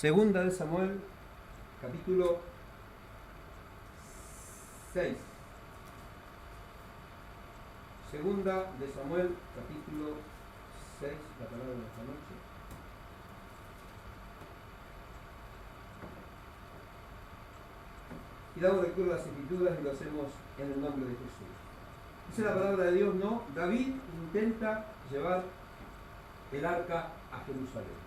Segunda de Samuel, capítulo 6. Segunda de Samuel, capítulo 6, la palabra de esta noche. Y damos lectura a las Escrituras y lo hacemos en el nombre de Jesús. Dice la palabra de Dios, no, David intenta llevar el arca a Jerusalén.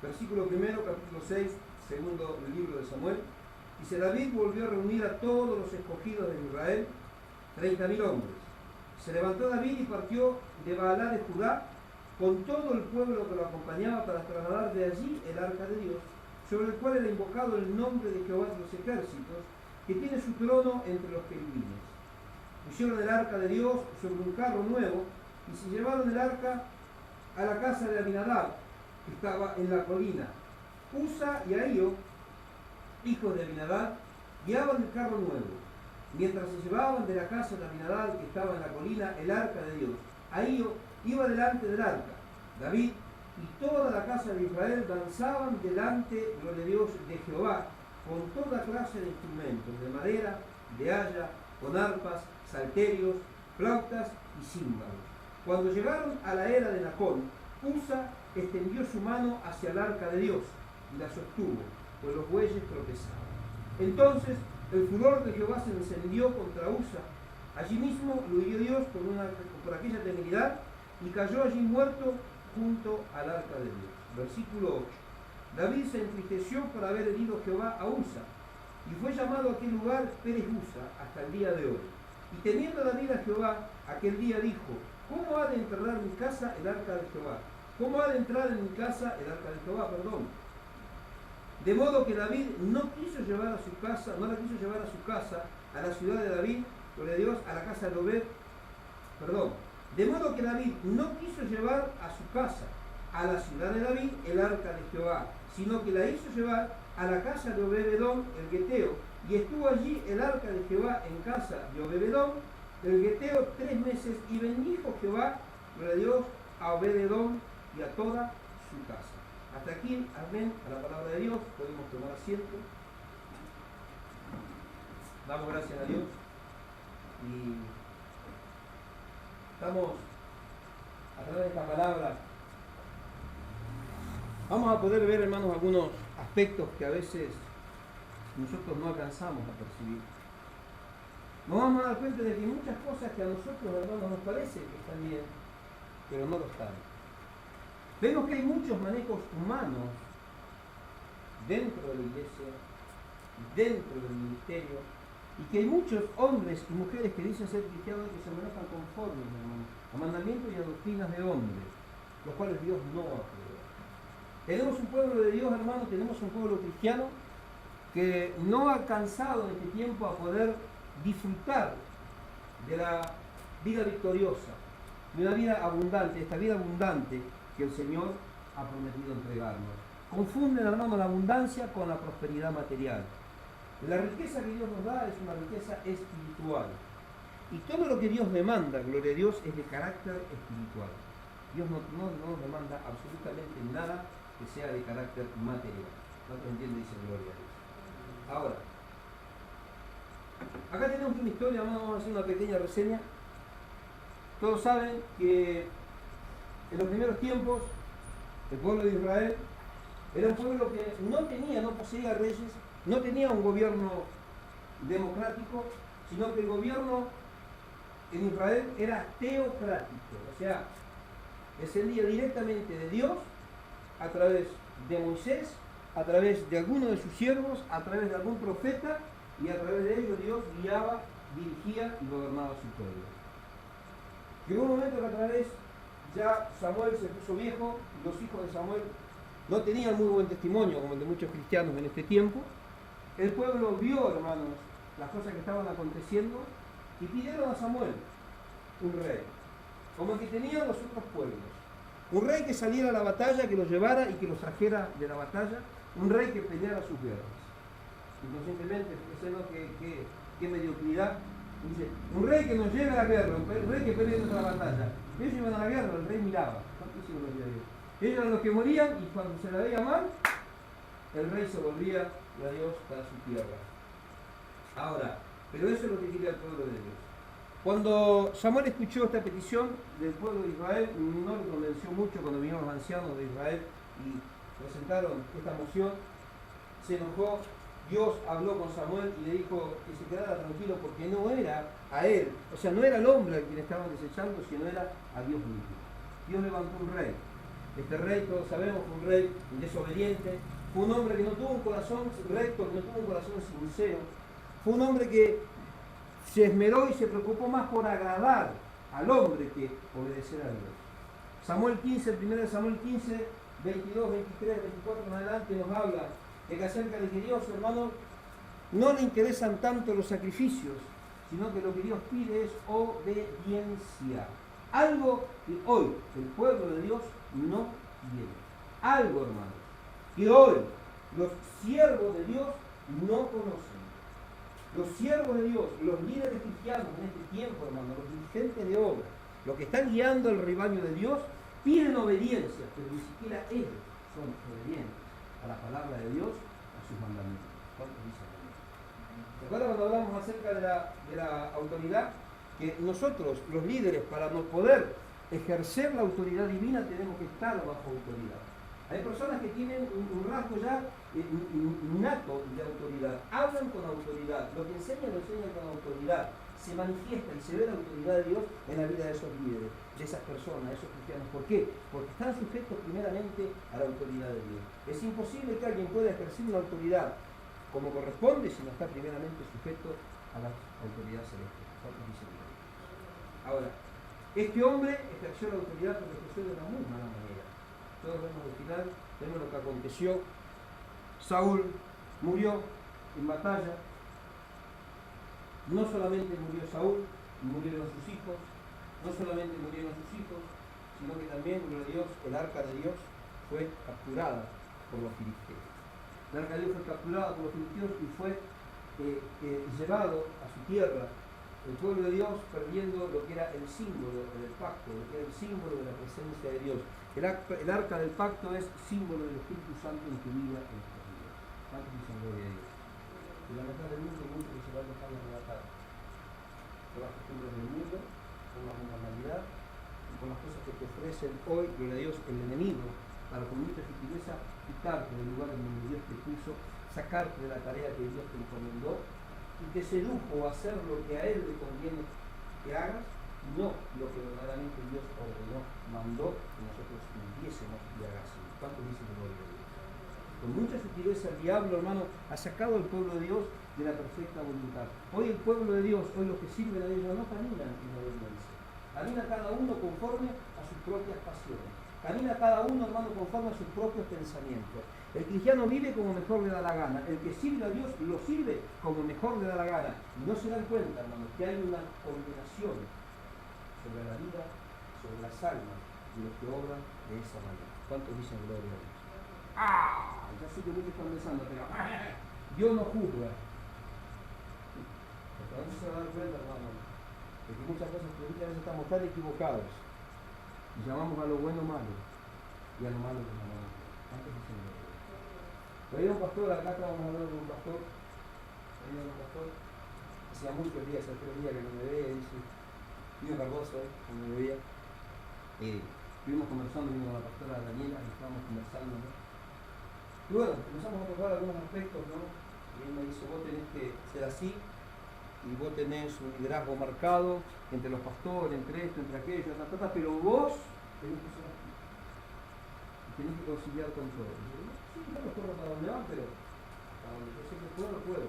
Versículo primero, capítulo 6, segundo del libro de Samuel. Dice, David volvió a reunir a todos los escogidos de Israel, 30.000 hombres. Se levantó David y partió de Baalá de Judá con todo el pueblo que lo acompañaba para trasladar de allí el arca de Dios, sobre el cual era invocado el nombre de Jehová de los ejércitos, que tiene su trono entre los querubines. Pusieron el arca de Dios sobre un carro nuevo y se llevaron el arca a la casa de Abinadab, que estaba en la colina. Usa y Ahío, hijos de Abinadab, guiaban el carro nuevo, mientras se llevaban de la casa de Abinadab, que estaba en la colina, el arca de Dios. Ahío iba delante del arca. David y toda la casa de Israel danzaban delante, gloria a Dios, de Jehová, con toda clase de instrumentos, de madera, de haya, con arpas, salterios, flautas y címbalos. Cuando llegaron a la era de Nacón, Usa extendió su mano hacia el arca de Dios y la sostuvo, pues los bueyes tropezaban. Entonces el furor de Jehová se encendió contra Usa. Allí mismo lo hirió Dios por aquella temeridad y cayó allí muerto junto al arca de Dios. Versículo 8. David se entristeció por haber herido Jehová a Usa, y fue llamado a aquel lugar Pérez Usa hasta el día de hoy. Y temiendo David a Jehová, aquel día dijo, ¿cómo ha de enterrar mi casa el arca de Jehová? ¿Cómo ha de entrar en mi casa el arca de Jehová? De modo que David no la quiso llevar a su casa, a la ciudad de David, gloria a Dios, a la casa de Obed. De modo que David no quiso llevar a su casa, a la ciudad de David, el arca de Jehová, sino que la hizo llevar a la casa de Obed-Edom, el Geteo, y estuvo allí el arca de Jehová en casa de Obed-Edom, el Geteo, 3 meses, y bendijo Jehová, gloria a Dios, a Obed-Edom y a toda su casa. Hasta aquí, amén, a la palabra de Dios. Podemos tomar asiento. Damos gracias a Dios. Y estamos, a través de esta palabra, vamos a poder ver, hermanos, algunos aspectos que a veces nosotros no alcanzamos a percibir. Nos vamos a dar cuenta de que hay muchas cosas que a nosotros, hermanos, nos parece que están bien, pero no lo están. Vemos que hay muchos manejos humanos dentro de la iglesia, dentro del ministerio, y que hay muchos hombres y mujeres que dicen ser cristianos que se manejan conformes, hermanos, a mandamientos y a doctrinas de hombres, los cuales Dios no aprueba. Tenemos un pueblo de Dios, hermanos, tenemos un pueblo cristiano que no ha alcanzado en este tiempo a poder disfrutar de la vida victoriosa, de una vida abundante, esta vida abundante que el Señor ha prometido entregarnos. Confunden, hermanos, la abundancia con la prosperidad material. La riqueza que Dios nos da es una riqueza espiritual. Y todo lo que Dios demanda, gloria a Dios, es de carácter espiritual. Dios no nos demanda absolutamente nada que sea de carácter material. ¿No te entiende? Dice gloria a Dios. Ahora, acá tenemos una historia, vamos a hacer una pequeña reseña. Todos saben que en los primeros tiempos el pueblo de Israel era un pueblo que no poseía reyes, no tenía un gobierno democrático, sino que el gobierno en Israel era teocrático, o sea, descendía directamente de Dios a través de Moisés, a través de alguno de sus siervos, a través de algún profeta, y a través de ellos Dios guiaba, dirigía y gobernaba su pueblo. Llegó un momento que a través ya Samuel se puso viejo y los hijos de Samuel no tenían muy buen testimonio como el de muchos cristianos en este tiempo. El pueblo vio, hermanos, las cosas que estaban aconteciendo y pidieron a Samuel un rey, como el que tenían los otros pueblos. Un rey que saliera a la batalla, que los llevara y que los trajera de la batalla, un rey que peleara sus guerras. Inconscientemente, fíjense qué mediocridad. Dice, un rey que nos lleve a la guerra, un rey que pelee nuestra batalla. Ellos iban a la guerra, el rey miraba. ¿Cuántos hijos los días de Dios? Ellos eran los que morían y cuando se la veía mal, el rey se volvía a Dios para su tierra. Ahora, pero eso es lo que quería el pueblo de Dios. Cuando Samuel escuchó esta petición del pueblo de Israel, no le convenció mucho cuando vinieron los ancianos de Israel y presentaron esta moción. Se enojó, Dios habló con Samuel y le dijo que se quedara tranquilo porque no era a él, o sea, no era el hombre a quien estaban desechando, sino era a Dios mismo. Dios levantó un rey. Este rey, todos sabemos, fue un rey desobediente, fue un hombre que no tuvo un corazón recto, que no tuvo un corazón sincero, fue un hombre que se esmeró y se preocupó más por agradar al hombre que obedecer a Dios. Samuel 15, 1 Samuel 15, 22, 23, 24 en adelante nos habla de que acerca de que Dios, hermano, no le interesan tanto los sacrificios, sino que lo que Dios pide es obediencia. Algo que hoy el pueblo de Dios no tiene. Algo, hermanos, que hoy los siervos de Dios no conocen. Los siervos de Dios, los líderes cristianos en este tiempo, hermano, los dirigentes de obra, los que están guiando el rebaño de Dios, piden obediencia, pero ni siquiera ellos son obedientes a la palabra de Dios, a sus mandamientos. ¿Cuántos dicen amén? ¿Se acuerdan cuando hablamos acerca de la autoridad? Que nosotros, los líderes, para no poder ejercer la autoridad divina, tenemos que estar bajo autoridad. Hay personas que tienen un rasgo ya innato de autoridad, hablan con autoridad, lo que enseñan lo enseñan con autoridad, se manifiesta y se ve la autoridad de Dios en la vida de esos líderes, de esas personas, de esos cristianos. ¿Por qué? Porque están sujetos primeramente a la autoridad de Dios. Es imposible que alguien pueda ejercer una autoridad como corresponde si no está primeramente sujeto a la autoridad celeste. Ahora, este hombre ejerció la autoridad porque ejerció de una muy mala manera. Todos vemos al final, vemos lo que aconteció. Saúl murió en batalla. No solamente murió Saúl, murieron sus hijos. No solamente murieron sus hijos, sino que también, gloria a Dios, el arca de Dios fue capturada por los filisteos. El arca de Dios fue capturada por los filisteos y fue llevado a su tierra. El pueblo de Dios perdiendo lo que era el símbolo del pacto, lo que era el símbolo de la presencia de Dios. El arca del pacto es símbolo del Espíritu Santo en tu vida, en nuestra vida. ¿Cuántos dicen gloria a Dios? Y la verdad del mundo, mucho que se va a dejar de relatar. Con las costumbres del mundo, con la normalidad y con las cosas que te ofrecen hoy, gloria a Dios, el enemigo, para con mucha sutileza quitarte del lugar en donde Dios te puso, sacarte de la tarea que Dios te encomendó y te sedujo a hacer lo que a Él le conviene que hagas, no lo que verdaderamente Dios ordenó, mandó que nosotros cumpliésemos y hagásemos. ¿Cuántos dicen gloria a Dios? Con mucha sutileza el diablo, hermano, ha sacado al pueblo de Dios de la perfecta voluntad. Hoy el pueblo de Dios, hoy los que sirven a Dios no caminan en obediencia. Camina cada uno conforme a sus propias pasiones. Camina cada uno, hermano, conforme a sus propios pensamientos. El cristiano vive como mejor le da la gana. El que sirve a Dios lo sirve como mejor le da la gana. Y no se dan cuenta, hermano, que hay una condenación sobre la vida, sobre las almas de los que obran de esa manera. ¿Cuántos dicen gloria a Dios? ¡Ah! Ya sé que muchos están pensando, pero Dios no juzga. Pero no se dan cuenta, hermano, de que muchas veces estamos tan equivocados y llamamos a lo bueno malo y a lo malo que llamamos. ¿Cuántos dicen gloria a Dios? Había un pastor, acá estábamos hablando de un pastor, hacía muchos días, hace 3 días que no me veía, dice, Pío Cardoso, que me veía, estuvimos conversando con la pastora Daniela, y estábamos conversando, ¿no? Y bueno, empezamos a tocar algunos aspectos, ¿no? Y él me dice, vos tenés que ser así, y vos tenés un liderazgo marcado entre los pastores, entre esto, entre aquello, pero vos tenés que ser así. Y tenés que conciliar con todo. Sí, no me acuerdo para dónde van, pero hasta donde yo sé que puedo, puedo.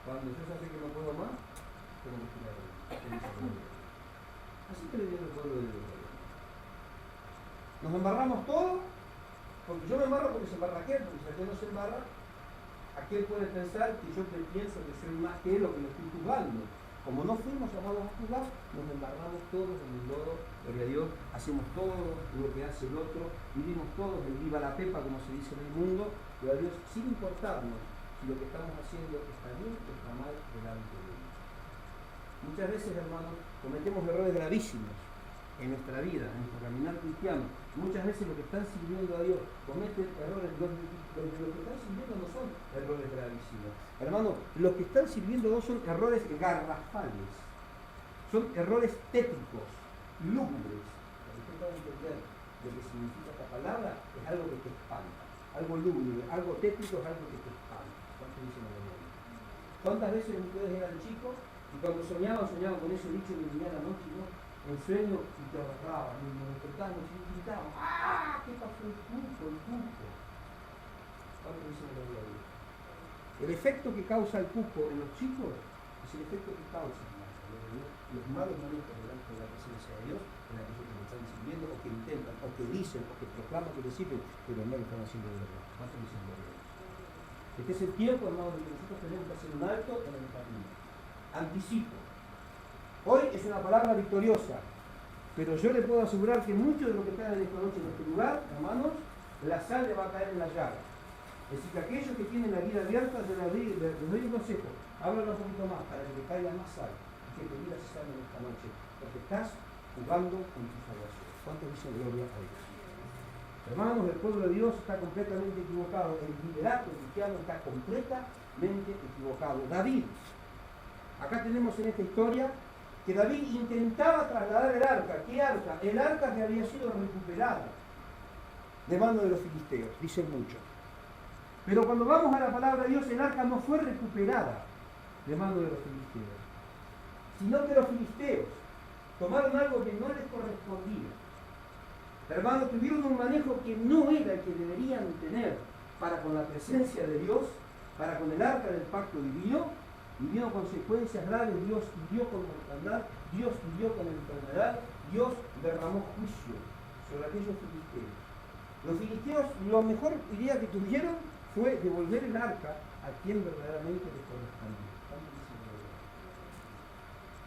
Cuando yo ya sé que no puedo más, tengo que tirar así que le viene el pueblo de Dios. Nos embarramos todo, porque yo me embarro porque se embarra aquel, porque si aquel no se embarra, aquel puede pensar que yo pienso que soy más que él o que lo estoy juzgando. Como no fuimos llamados a juzgar, nos embarramos todos en el lodo, gloria a Dios, hacemos todo lo que hace el otro, vivimos todos el viva la pepa, como se dice en el mundo, gloria a Dios, sin importarnos si lo que estamos haciendo está bien o está mal delante de Dios. Muchas veces, hermanos, cometemos errores gravísimos en nuestra vida, en nuestro caminar cristiano. Muchas veces los que están sirviendo a Dios cometen errores, los porque los que están sirviendo no son errores gravísimos. Hermano, los que están sirviendo no son errores garrafales, son errores tétricos, lúgubres. Para que usted pueda entender lo que significa esta palabra, es algo que te espanta, algo lúgubre, algo tétrico es algo que te espanta. ¿Cuántos dicen la verdad? ¿Cuántas veces ustedes eran chicos y cuando soñaban con ese dicho de venía la noche, ¿no? En sueño y te agarraban, y nos despertábamos y gritaban, ¡ah! ¿Qué pasó? El cuco, el cuco. ¿Cuántos dicen la verdad? El efecto que causa el cuco en los chicos es el efecto que causa los malos manejos delante de la presencia de Dios en aquellos que le están sirviendo o que intentan, o que dicen, o que proclaman que le sirven, pero no lo están haciendo de verdad. ¿Cuántos dicen la verdad? Este es el tiempo, hermanos, de que nosotros tenemos que hacer un alto en el camino. Anticipo. Hoy es una palabra victoriosa, pero yo le puedo asegurar que muchos de los que están en esta noche en este lugar, hermanos, la sal le va a caer en la llaga. Es decir, que aquellos que tienen la vida abierta, les doy un consejo, háblalo un poquito más para que te caiga más sal y que te digas sal en esta noche, porque estás jugando con tu salvación. ¿Cuántos dicen gloria a Dios? Hermanos, el pueblo de Dios está completamente equivocado, el liderato cristiano está completamente equivocado. David, acá tenemos en esta historia que David intentaba trasladar el arca. ¿Qué arca? El arca que había sido recuperada de mano de los filisteos, dicen muchos. Pero cuando vamos a la palabra de Dios, el arca no fue recuperada de mano de los filisteos, sino que los filisteos tomaron algo que no les correspondía. Hermanos, tuvieron un manejo que no era el que deberían tener para con la presencia de Dios, para con el arca del pacto divino, y vino consecuencias graves. Dios hirió con mortandad, Dios hirió con enfermedad, Dios derramó juicio sobre aquellos filisteos. Los filisteos, lo mejor idea que tuvieron fue devolver el arca a quien verdaderamente les correspondía.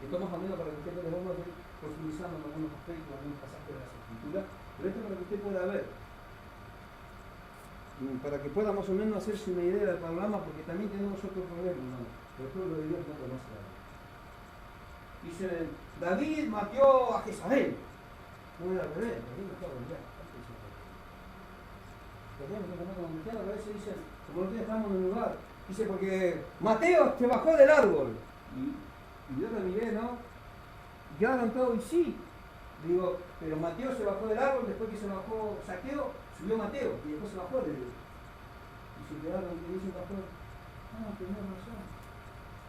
Esto más o menos para que usted les vamos a ir profundizando en algunos aspectos, en algunos pasajes de las Escrituras, pero esto para que usted pueda ver, para que pueda más o menos hacerse una idea del panorama, porque también tenemos otro problema, hermano. El pueblo de Dios no conoce a Dios. Dice, David mató a Jezabel. No era al revés, David mató a Goliat. A veces dicen, como nosotros estamos en un lugar, dice, porque Mateo se bajó del árbol. Y yo lo miré, ¿no? Y quedaron todos, y sí. Digo, pero Mateo se bajó del árbol, después que se bajó Saqueo, subió Mateo, y después se bajó del árbol. Y se quedaron, y dice el pastor, no, tenés razón.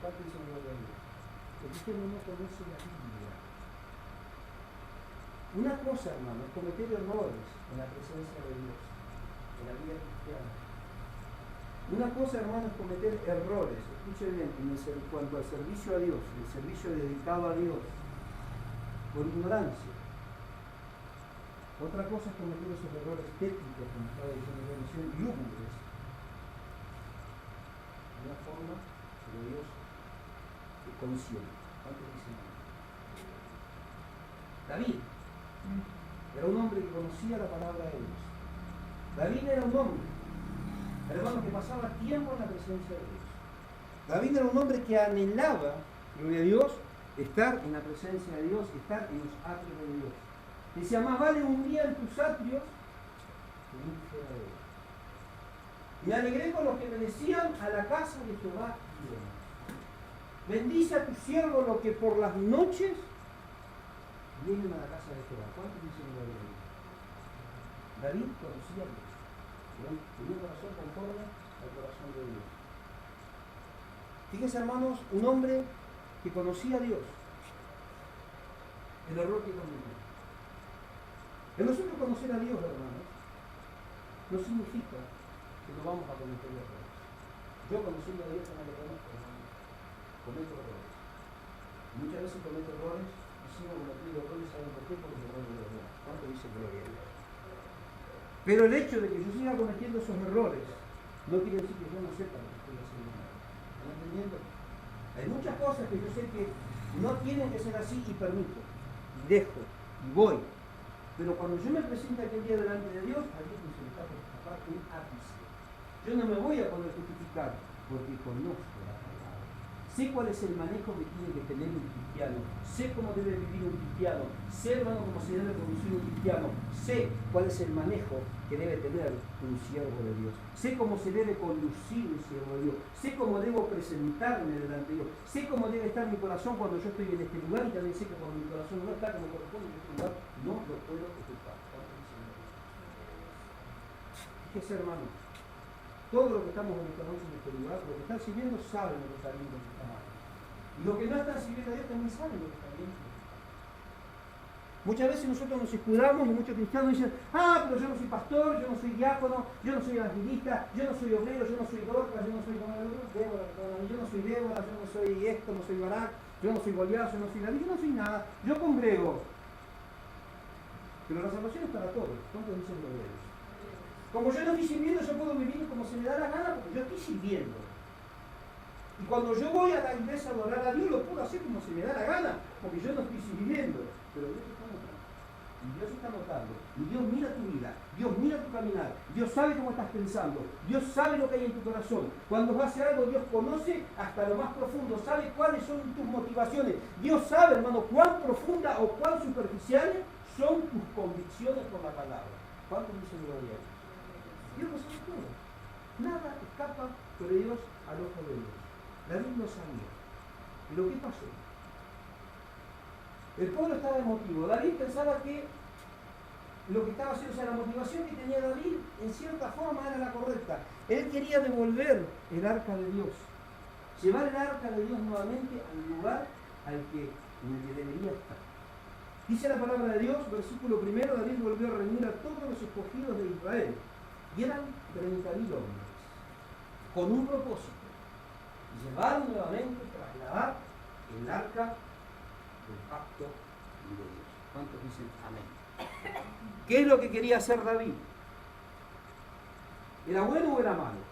¿Cuánto dicen gloria a Dios? Porque usted no conoce la Biblia. Una cosa, hermano, es cometer errores en la presencia de Dios, en la vida cristiana. Una cosa, hermano, es cometer errores, escuche bien, en cuanto al servicio a Dios, el servicio dedicado a Dios, por ignorancia. Otra cosa es cometer esos errores técnicos, como estaba diciendo la misión, lúgubres, de una forma que Dios consciente. ¿Cuántos dicen? David era un hombre que conocía la palabra de Dios. David era un hombre, hermano, que pasaba tiempo en la presencia de Dios. David era un hombre que anhelaba, gloria a Dios, estar en la presencia de Dios, estar en los atrios de Dios. Decía, más vale un día en tus atrios que un fuera de Dios. Me alegré con los que me decían, a la casa de Jehová iremos. Bendice a tu siervo lo que por las noches vienen a la casa de Jehová. ¿Cuántos dicen gloria a Dios? David conocía a Dios. Tenía un corazón conforme al corazón de Dios. Fíjense, hermanos, un hombre que conocía a Dios. El error que cometió. El nosotros conocer a Dios, hermanos, no significa que no vamos a cometer errores. Yo conociendo a Dios no lo conozco, hermanos. Cometo errores. Muchas veces cometo errores y sigo cometiendo errores, ¿saben por qué? Porque no lo veo. ¿Cuánto dice gloria a Dios? Pero el hecho de que yo siga cometiendo esos errores no quiere decir que yo no sepa lo que estoy haciendo mal. ¿Están entendiendo? Hay muchas cosas que yo sé que no tienen que ser así y permito, y dejo, y voy. Pero cuando yo me presento aquel día delante de Dios, allí se me está por escapar un ápice. Yo no me voy a poder justificar porque conozco la palabra. sé cuál es el manejo que tiene que tener un cristiano, sé cómo debe vivir un cristiano, sé, hermano, cómo se debe conducir un cristiano, sé cuál es el manejo que debe tener un siervo de Dios, sé cómo se debe conducir un siervo de Dios, sé cómo debo presentarme delante de Dios, sé cómo debe estar mi corazón cuando yo estoy en este lugar, y también sé que cuando mi corazón no está como corresponde en este lugar, no lo puedo ocupar. Fíjese, hermano, todo lo que estamos ubicando en este lugar, lo que están sirviendo saben lo que está bien con esta mano. Y los que no están sirviendo a Dios también saben lo que está bien. Muchas veces nosotros nos escudamos y muchos cristianos dicen, pero yo no soy pastor, yo no soy diácono, yo no soy evangelista, yo no soy obrero, yo no soy Dorcas, yo no soy Débora, yo no soy Débora, yo no soy esto, no soy Barak, yo no soy Goliat, yo no soy David, yo no soy nada, yo congrego. Pero la salvación es para todos. ¿Cuántos dicen obreros? Como yo no estoy sirviendo, yo puedo vivir como se me da la gana porque yo estoy sirviendo. Y cuando yo voy a la iglesia a adorar a Dios, lo puedo hacer como se me da la gana, porque yo no estoy sirviendo. Pero Dios está notando. Y Dios está notando. Y Dios mira tu vida. Dios mira tu caminar. Dios sabe cómo estás pensando. Dios sabe lo que hay en tu corazón. Cuando vas a hacer algo, Dios conoce hasta lo más profundo. Sabe cuáles son tus motivaciones. Dios sabe, hermano, cuán profunda o cuán superficiales son tus convicciones por la palabra. ¿Cuántos dicen gloria a Dios? Dios lo sabe todo. Nada escapa de Dios al ojo de Dios. David lo sabía. ¿Pero qué pasó? El pueblo estaba emotivo. David pensaba que lo que estaba haciendo, o sea, la motivación que tenía David, en cierta forma era la correcta. Él quería devolver el arca de Dios. Llevar el arca de Dios nuevamente al lugar en el que debería estar. Dice la palabra de Dios, versículo 1, David volvió a reunir a todos los escogidos de Israel. Y eran 30.000 hombres. Con un propósito. Llevar nuevamente, trasladar el arca del pacto de Dios. ¿Cuántos dicen amén? ¿Qué es lo que quería hacer David? ¿Era bueno o era malo?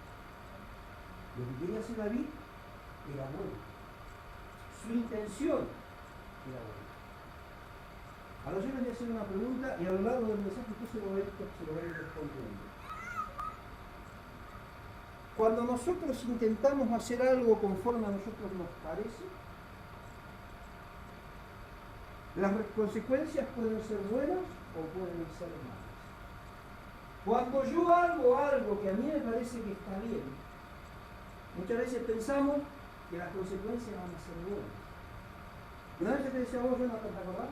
Lo que quería hacer David era bueno. Su intención era buena. Ahora yo les voy a hacer una pregunta y a lo largo del mensaje usted se lo va a ir respondiendo. Cuando nosotros intentamos hacer algo conforme a nosotros nos parece, las consecuencias pueden ser buenas o pueden ser malas. Cuando yo hago algo que a mí me parece que está bien, muchas veces pensamos que las consecuencias van a ser buenas. Una vez te decía vos, Jonathan, ¿te acordás?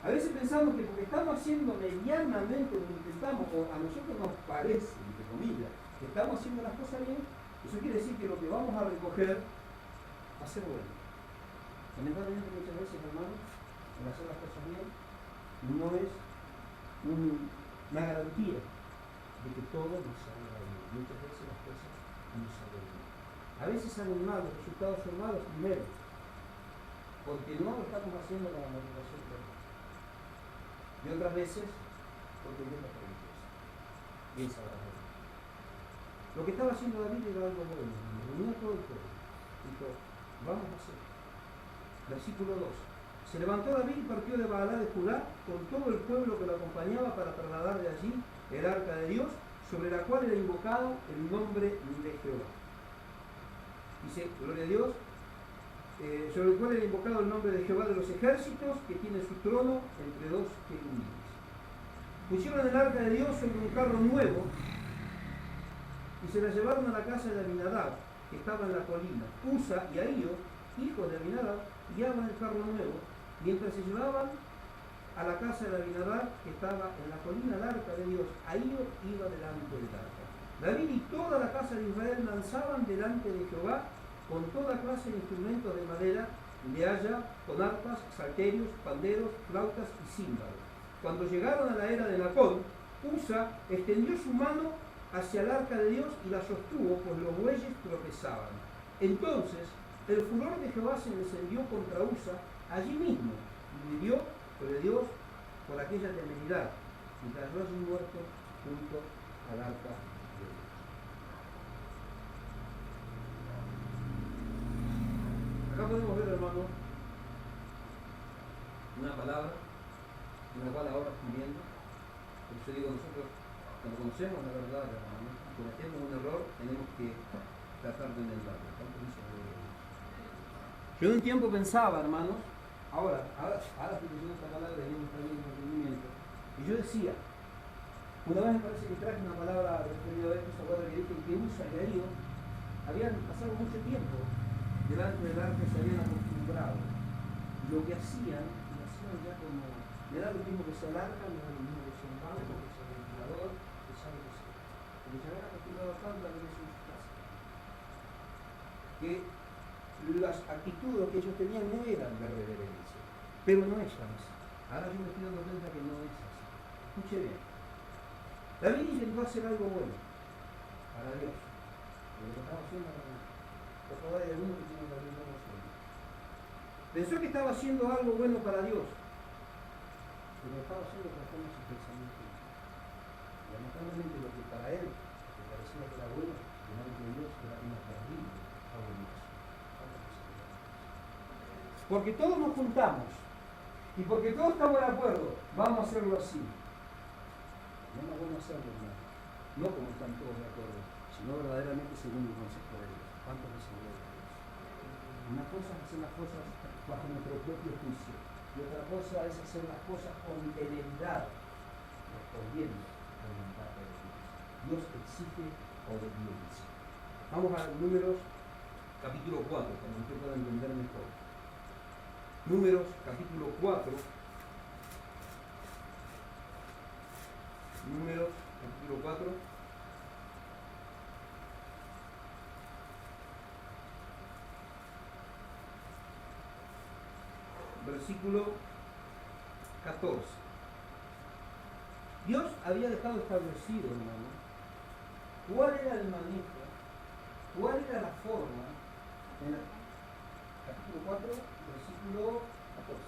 A veces pensamos que porque estamos haciendo medianamente lo que intentamos, o a nosotros nos parece, entre comillas, que estamos haciendo las cosas bien, eso quiere decir que lo que vamos a recoger va a ser bueno. Lamentablemente muchas veces, hermanos, el hacer las cosas bien no es una garantía de que todo nos salga bien. Muchas veces las cosas no salen bien. A veces salen mal, los resultados son malos primero, porque no lo estamos haciendo con la motivación correcta. Y otras veces, porque Dios lo permite. Bien sabrá. Lo que estaba haciendo David era algo bueno. Reunió todo el pueblo. Dijo, vamos a hacer. Versículo 2. Se levantó David y partió de Baalá de Judá con todo el pueblo que lo acompañaba para trasladar de allí el arca de Dios, sobre la cual era invocado el nombre de Jehová. Dice, gloria a Dios, sobre el cual era invocado el nombre de Jehová de los ejércitos, que tiene su trono entre dos querubines. Pusieron el arca de Dios sobre un carro nuevo y se la llevaron a la casa de Abinadab, que estaba en la colina. Usa y Ahío, hijos de Abinadab, guiaban el carro nuevo, mientras se llevaban a la casa de Abinadab, que estaba en la colina, el arca de Dios. Ahío iba delante del arca. David y toda la casa de Israel danzaban delante de Jehová con toda clase de instrumentos de madera, de haya, con arpas, salterios, panderos, flautas y címbalos. Cuando llegaron a la era de Nacón, Usa extendió su mano hacia el arca de Dios y la sostuvo, pues los bueyes tropezaban. Entonces el furor de Jehová se encendió contra Usa allí mismo, y murió sobre Dios por aquella temeridad, y cayó allí muerto junto al arca de Dios. Acá podemos ver, hermano, una palabra en la cual ahora estoy viendo. Por eso digo, nosotros cuando conocemos la verdad, hermano, cometemos un error, tenemos que tratar de enmendarlo. ¿Cuánto dice? Yo en un tiempo pensaba, hermanos, ahora estoy diciendo esta palabra y está bien el entendimiento. Y yo decía, una vez me parece que traje una palabra referida a esto, esa palabra que dije que Usa y Darío habían pasado mucho tiempo delante del arca, se habían acostumbrado. Lo que hacían, lo hacían ya como, le da lo mismo que sea el arca, le da lo mismo que sea un banco, que sea el ventilador, que sea lo que sea. Porque se habían acostumbrado tanto a lo que es en su casa. Que las actitudes que ellos tenían no eran de reverencia, pero no es así. Ahora yo me estoy dando cuenta que no es así. Escuche bien. David intentó hacer algo bueno para Dios. Lo que estaba haciendo para Dios. Por favor, hay algunos que tienen la misma emoción. Pensó que estaba haciendo algo bueno para Dios, pero lo estaba haciendo conforme a su pensamiento. Y lamentablemente lo que para él le parecía que era bueno, delante de Dios era una terrible abominación. Porque todos nos juntamos y porque todos estamos de acuerdo, vamos a hacerlo así. No es bueno hacerlo, hermano. No como están todos de acuerdo, sino verdaderamente según el consejo de Dios. ¿Cuántos dicen gloria a Dios? Una cosa es hacer las cosas bajo nuestro propio juicio y otra cosa es hacer las cosas con temeridad, respondiendo a la voluntad de Dios. Dios exige obediencia. Vamos a Números capítulo 4, para que usted pueda entender mejor. Números capítulo 4. Números capítulo 4. Versículo 14. Dios había dejado establecido, hermano, cuál era el manejo, cuál era la forma en el capítulo 4, versículo 14.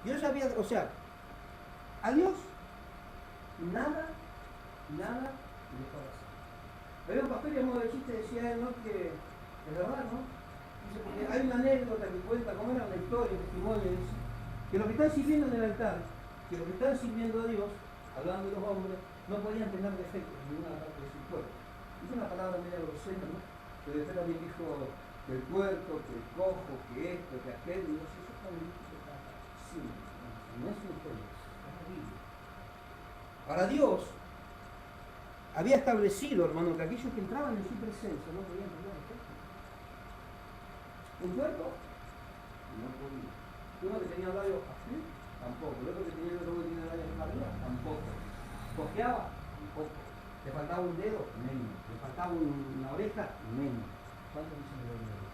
Dios había, o sea, a Dios nada le dejó hacer. Había un pastor que a modo de chiste decía él, ¿no? Que es verdad, ¿no? Dice, porque hay una anécdota que cuenta, como era una historia, un testimonio, dice, que los que están sirviendo en el altar, que los que están sirviendo a Dios, hablando de los hombres, no podían tener defectos en ninguna parte de su cuerpo. Es una palabra media grosera, ¿no? Pero después también dijo que el puerco, que el cojo, que esto, que aquel, y eso está bien, sí, no es una historia, es la Biblia. Para Dios había establecido, hermano, que aquellos que entraban en su presencia no podían tener defectos. Un puerco no podía. Uno que tenía labios así, tampoco. El otro que tenía labios para arriba, tampoco. Cojeaba, tampoco. Le faltaba un dedo, menos. Le faltaba una oreja, menos. ¿Cuánto dicen de Dios?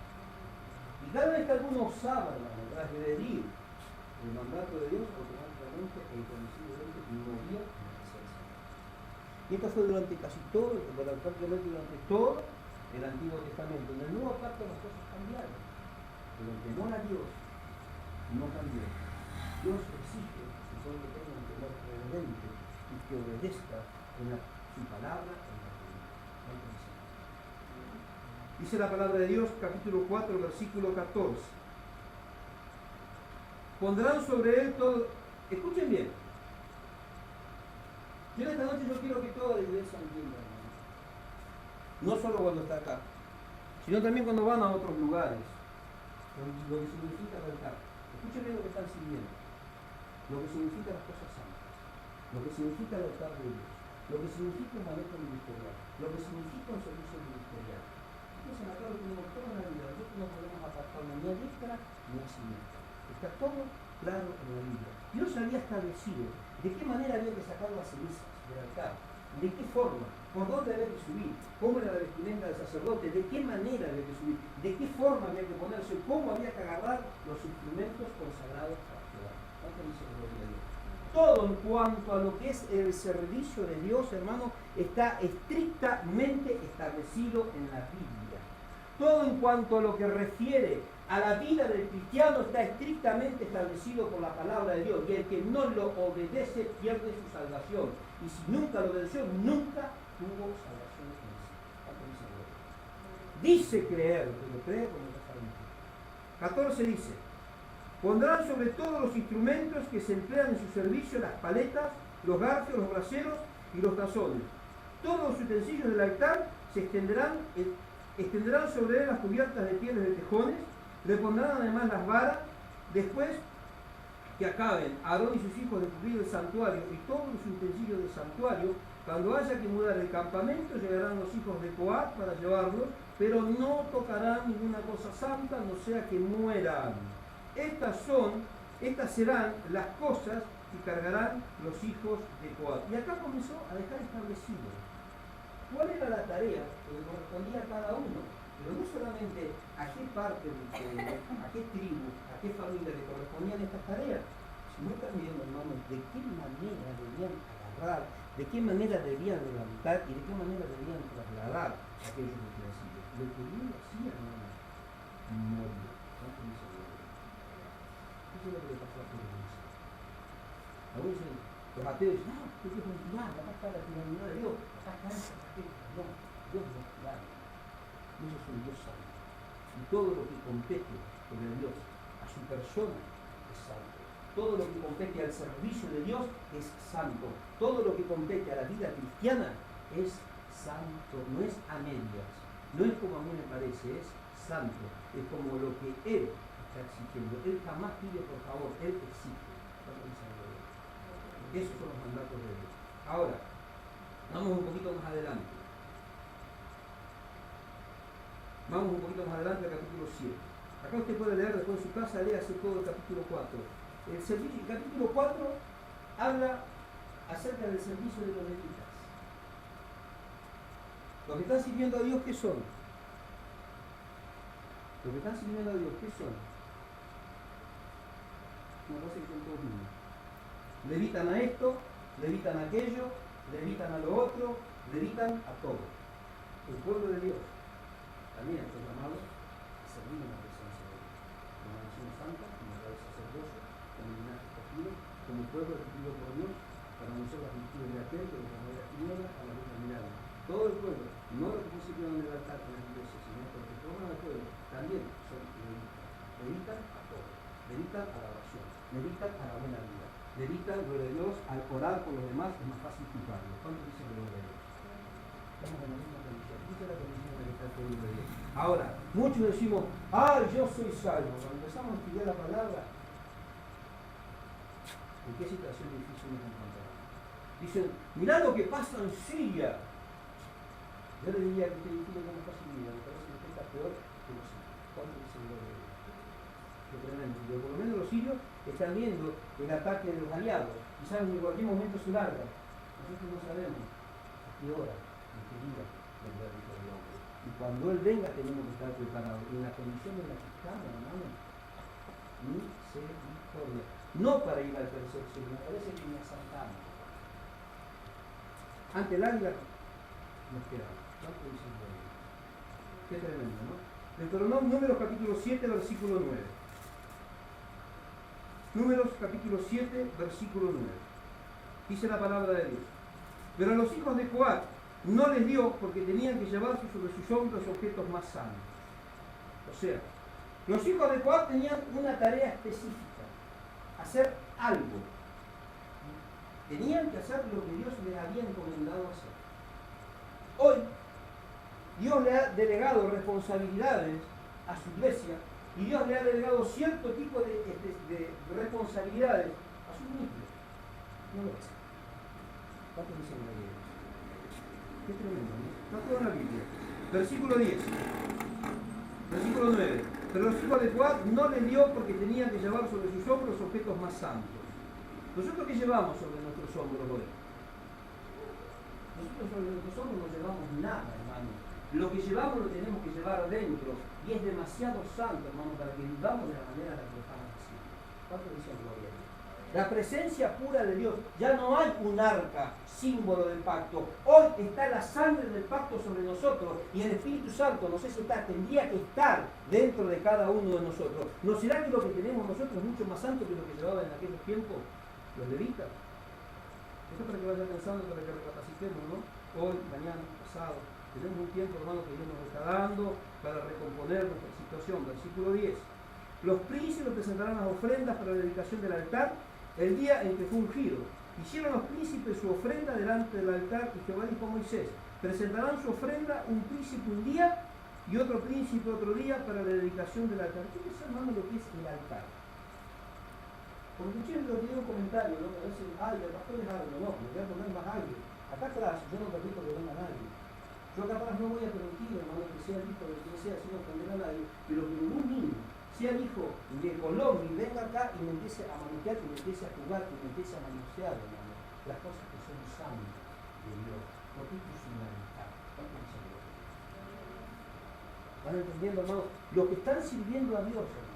Y cada vez que alguno osaba, hermano, transgredir el mandato de Dios, automáticamente e inconociblemente moría en la presencia. Y esto fue durante casi todo, prácticamente durante todo el Antiguo Testamento. En el Nuevo Pacto las cosas cambiaron. Pero el temor a Dios no cambió. Dios exige que su pueblo tenga un temor reverente y que obedezca en su palabra en la vida. Dice la palabra de Dios, capítulo 4, versículo 14. Pondrán sobre él todo. Escuchen bien. Yo esta noche yo quiero que toda la iglesia entienda, hermano. No solo cuando está acá, sino también cuando van a otros lugares. Lo que significa el altar. Escuchen bien lo que están sirviendo. Lo que significa las cosas santas. Lo que significa el altar de Dios. Lo que significa un manejo ministerial. Lo que significa un servicio ministerial. Fíjense acá lo que tenemos toda la vida. Nosotros no podemos apartar ni a diestra ni a siniestra. Está todo claro en la Biblia. Dios había establecido de qué manera había que sacar las cenizas del altar, de qué forma, por dónde había que subir, cómo era la vestimenta del sacerdote, de qué manera había que subir, de qué forma había que ponerse, cómo había que agarrar los instrumentos consagrados a Jehová. ¿Cuánto dice la gloria de Dios? Todo en cuanto a lo que es el servicio de Dios, hermano, está estrictamente establecido en la Biblia. Todo en cuanto a lo que refiere a la vida del cristiano está estrictamente establecido por la palabra de Dios. Y el que no lo obedece pierde su salvación. Y si nunca lo obedeció, nunca tuvo salvación en sí. Dice creer, pero cree como lo sabe. 14 dice: pondrán sobre todos los instrumentos que se emplean en su servicio las paletas, los garfios, los braseros y los tazones. Todos los utensilios del altar se extenderán sobre él las cubiertas de pieles de tejones Le pondrán además las varas, después que acaben Aarón y sus hijos de cubrir el santuario y todos los utensilios del santuario. Cuando haya que mudar el campamento, llegarán los hijos de Coat para llevarlos, pero no tocarán ninguna cosa santa, no sea que mueran. Estas serán las cosas que cargarán los hijos de Coat. Y acá comenzó a dejar establecido cuál era la tarea que le correspondía a cada uno. Pero no solamente a qué parte del pueblo, a qué tribu, a qué familia le correspondían estas tareas, sino también, hermanos, de qué manera debían agarrar, de qué manera debían levantar y de qué manera debían trasladar aquellos utensilios. Lo que Dios hacía, hermanos, morir. Eso es lo que le pasó a Pedro. Algunos dicen, los ateos dicen, no, Dios es un tirano, acá está la tiranía de Dios, acá está esa paqueta. No, Dios no es tirano. Dios es un Dios santo. Y todo lo que compete con el Dios, a su persona, es santo. Todo lo que compete al servicio de Dios es santo. Todo lo que compete a la vida cristiana es santo. No es a medias. No es como a mí me parece, es santo. Es como lo que Él está exigiendo. Él jamás pide por favor, Él exige. Esos son los mandatos de Dios. Ahora, vamos un poquito más adelante. Vamos un poquito más adelante al capítulo 7. Acá usted puede leer después en su casa, léase todo el capítulo 4. El capítulo 4 habla acerca del servicio de los levitas. Los que están sirviendo a Dios, ¿qué son? Los que están sirviendo a Dios, ¿qué son? Una cosa que son todos niños. Levitan a esto, levitan a aquello, levitan a lo otro, levitan a todo. El pueblo de Dios también está llamado a servir en la presencia de Dios. Como nación santa, como el sacerdocio, como linaje escogido, como pueblo escogido por Dios, para anunciar las virtudes de aquel que los llamó de las tinieblas a la luz del milagro. Todo el pueblo, no los que principiaron de altar en las iglesias, sino los que forman al pueblo, también son levitas. Levitan a todo. Levitan a la oración. Levitan a la buena vida. Levitan, gloria a Dios, al orar por los demás es más fácil juzgarlo. ¿Cuánto dice gloria a Dios? Estamos en la misma condición. Dice la condición de que está el pueblo de Dios. Ahora, muchos decimos, yo soy salvo. Cuando empezamos a estudiar la palabra, ¿en qué situación difícil nos encontramos? Dicen, mirá lo que pasa en Siria. Yo le diría que usted entiende cómo pasa en Siria, me parece que está peor que los sirios. ¿Cuánto dice gloria a Dios? Qué tremendo. Pero por lo menos los sirios están viendo el ataque de los aliados y saben que en cualquier momento se larga. Nosotros no sabemos a qué hora, en qué día vendrá el Hijo del Hombre. Y cuando Él venga tenemos que estar preparados. En la condición en la que estamos, hermano, misericordia. No para ir al tercer cielo, me parece que nos asaltamos. Ante el águila nos quedamos. ¿Cuánto dice el Señor? Qué tremendo, ¿no? Deuteronomio, Números capítulo 7, versículo 9. Números capítulo 7, versículo 9. Dice la palabra de Dios. Pero a los hijos de Coat no les dio porque tenían que llevarse sobre sus hombros objetos más sanos. O sea, los hijos de Coat tenían una tarea específica, hacer algo. Tenían que hacer lo que Dios les había encomendado hacer. Hoy, Dios le ha delegado responsabilidades a su iglesia y Dios le ha delegado cierto tipo de responsabilidades a sus ministros. No lo hace. ¿Cuánto dicen la Biblia? Qué tremendo, ¿no? Está todo en la Biblia. Versículo 10. Versículo 9. Pero los hijos de Coat no les dio porque tenían que llevar sobre sus hombros objetos más santos. ¿Nosotros qué llevamos sobre nuestros hombros hoy? Nosotros sobre nuestros hombros no llevamos nada, hermano. Lo que llevamos lo tenemos que llevar adentro. Y es demasiado santo, hermano, para que vivamos de la manera en la que lo estamos haciendo. ¿Cuánto dicen gloria a Dios? La presencia pura de Dios. Ya no hay un arca, símbolo del pacto. Hoy está la sangre del pacto sobre nosotros. Y el Espíritu Santo, no sé si está, tendría que estar dentro de cada uno de nosotros. ¿No será que lo que tenemos nosotros es mucho más santo que lo que llevaban en aquellos tiempos los levitas? Eso para que vaya pensando, para que recapacitemos, ¿no? Hoy, mañana, pasado. Tenemos un tiempo, hermano, que Dios nos está dando para recomponer nuestra situación. Versículo 10. Los príncipes presentarán las ofrendas para la dedicación del altar el día en que fue ungido. Hicieron los príncipes su ofrenda delante del altar y Jehová dijo a Moisés, presentarán su ofrenda un príncipe un día y otro príncipe otro día para la dedicación del altar. ¿Qué es, hermano, lo que es el altar? Porque escuché lo que dio un comentario, ¿no? A veces, ay, el pastor es algo, no, me voy a poner más algo. Acá atrás yo no permito que venga nadie. Yo acá atrás no voy a permitir, hermano, que sea el hijo de quien sea, sin ofender a nadie, pero que ningún niño sea el hijo de Colón y venga acá y me empiece a manejar, que me empiece a jugar, que me empiece a manosear, hermano, las cosas que son santas de Dios. Porque esto es una amistad. ¿Van entendiendo, hermano? Los que están sirviendo a Dios, hermano.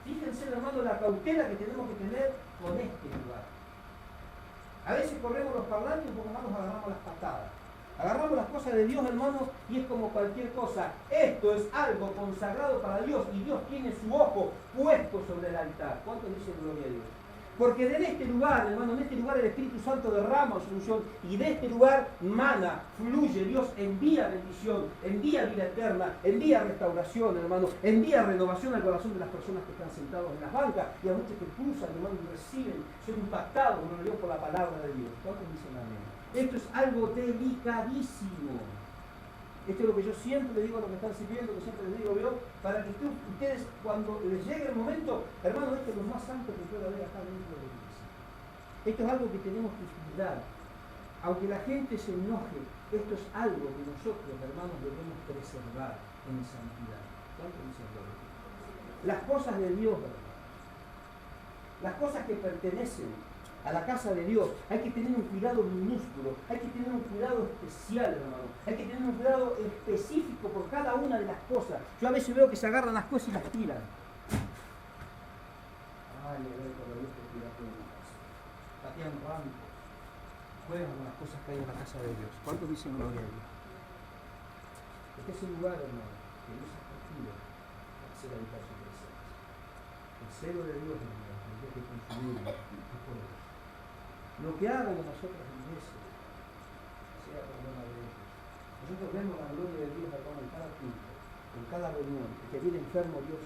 Fíjense, hermano, la cautela que tenemos que tener con este lugar. A veces corremos los parlantes y un poco más nos agarramos las patadas. Agarramos las cosas de Dios, hermano, y es como cualquier cosa. Esto es algo consagrado para Dios y Dios tiene su ojo puesto sobre el altar. ¿Cuántos dicen gloria a Dios? Porque de este lugar, hermano, en este lugar el Espíritu Santo derrama su unción y de este lugar mana, fluye, Dios envía bendición, envía vida eterna, envía restauración, hermano, envía renovación al corazón de las personas que están sentados en las bancas y a muchos que cruzan, hermano, y reciben, son impactados, como lo digo, por la palabra de Dios. ¿Cuántos dicen amén? Esto es algo delicadísimo. Esto es lo que yo siempre le digo a los que están sirviendo, que siempre les digo yo, para que ustedes cuando les llegue el momento, hermano, esto es lo más santo que puede haber acá dentro de la iglesia. Esto es algo que tenemos que cuidar. Aunque la gente se enoje, esto es algo que nosotros, hermanos, debemos preservar en santidad. ¿Cuánto dicen gloria? Las cosas de Dios, hermanos, las cosas que pertenecen a la casa de Dios, hay que tener un cuidado minúsculo, hay que tener un cuidado especial, hermano, hay que tener un cuidado específico por cada una de las cosas. Yo a veces veo que se agarran las cosas y las tiran. Ay, a ver, por Dios que tira todo en la casa. Patean bancos, juegan con las cosas que hay en la casa de Dios. ¿Cuántos dicen gloria a Dios? Este es el lugar, hermano, que Dios ha escogido para hacer habitar su presencia. El celo de Dios, hermano, el Dios que consumimos, es poderoso. Lo que hagan en nosotros en iglesia, sea problema de ellos. Nosotros vemos la gloria de Dios, hermano, en cada culto, en cada reunión. El que viene enfermo, Dios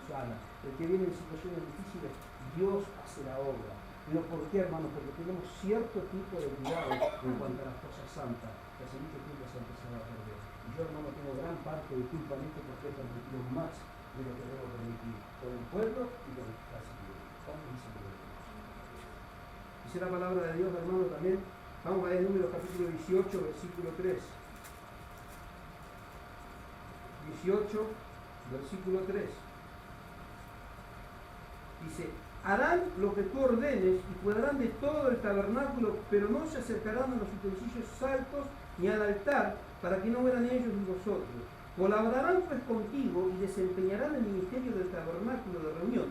sana. El que viene en situaciones difíciles, Dios hace la obra. ¿Pero por qué, hermano? Porque tenemos cierto tipo de cuidado en cuanto a las cosas santas, que hace mucho tiempo se ha empezado a perder. Y yo, hermano, tengo gran parte de culpa en esto porque he permitido más de lo que debo permitir, con el pueblo y con el casa de Dios. ¿Cuántos dicen que dice la palabra de Dios, hermano, también? Vamos a ver Números capítulo 18, versículo 3. 18, versículo 3. Dice, harán lo que tú ordenes y cuidarán de todo el tabernáculo, pero no se acercarán a los utensilios altos ni al altar, para que no mueran ellos ni vosotros. Colaborarán pues contigo y desempeñarán el ministerio del tabernáculo de reunión,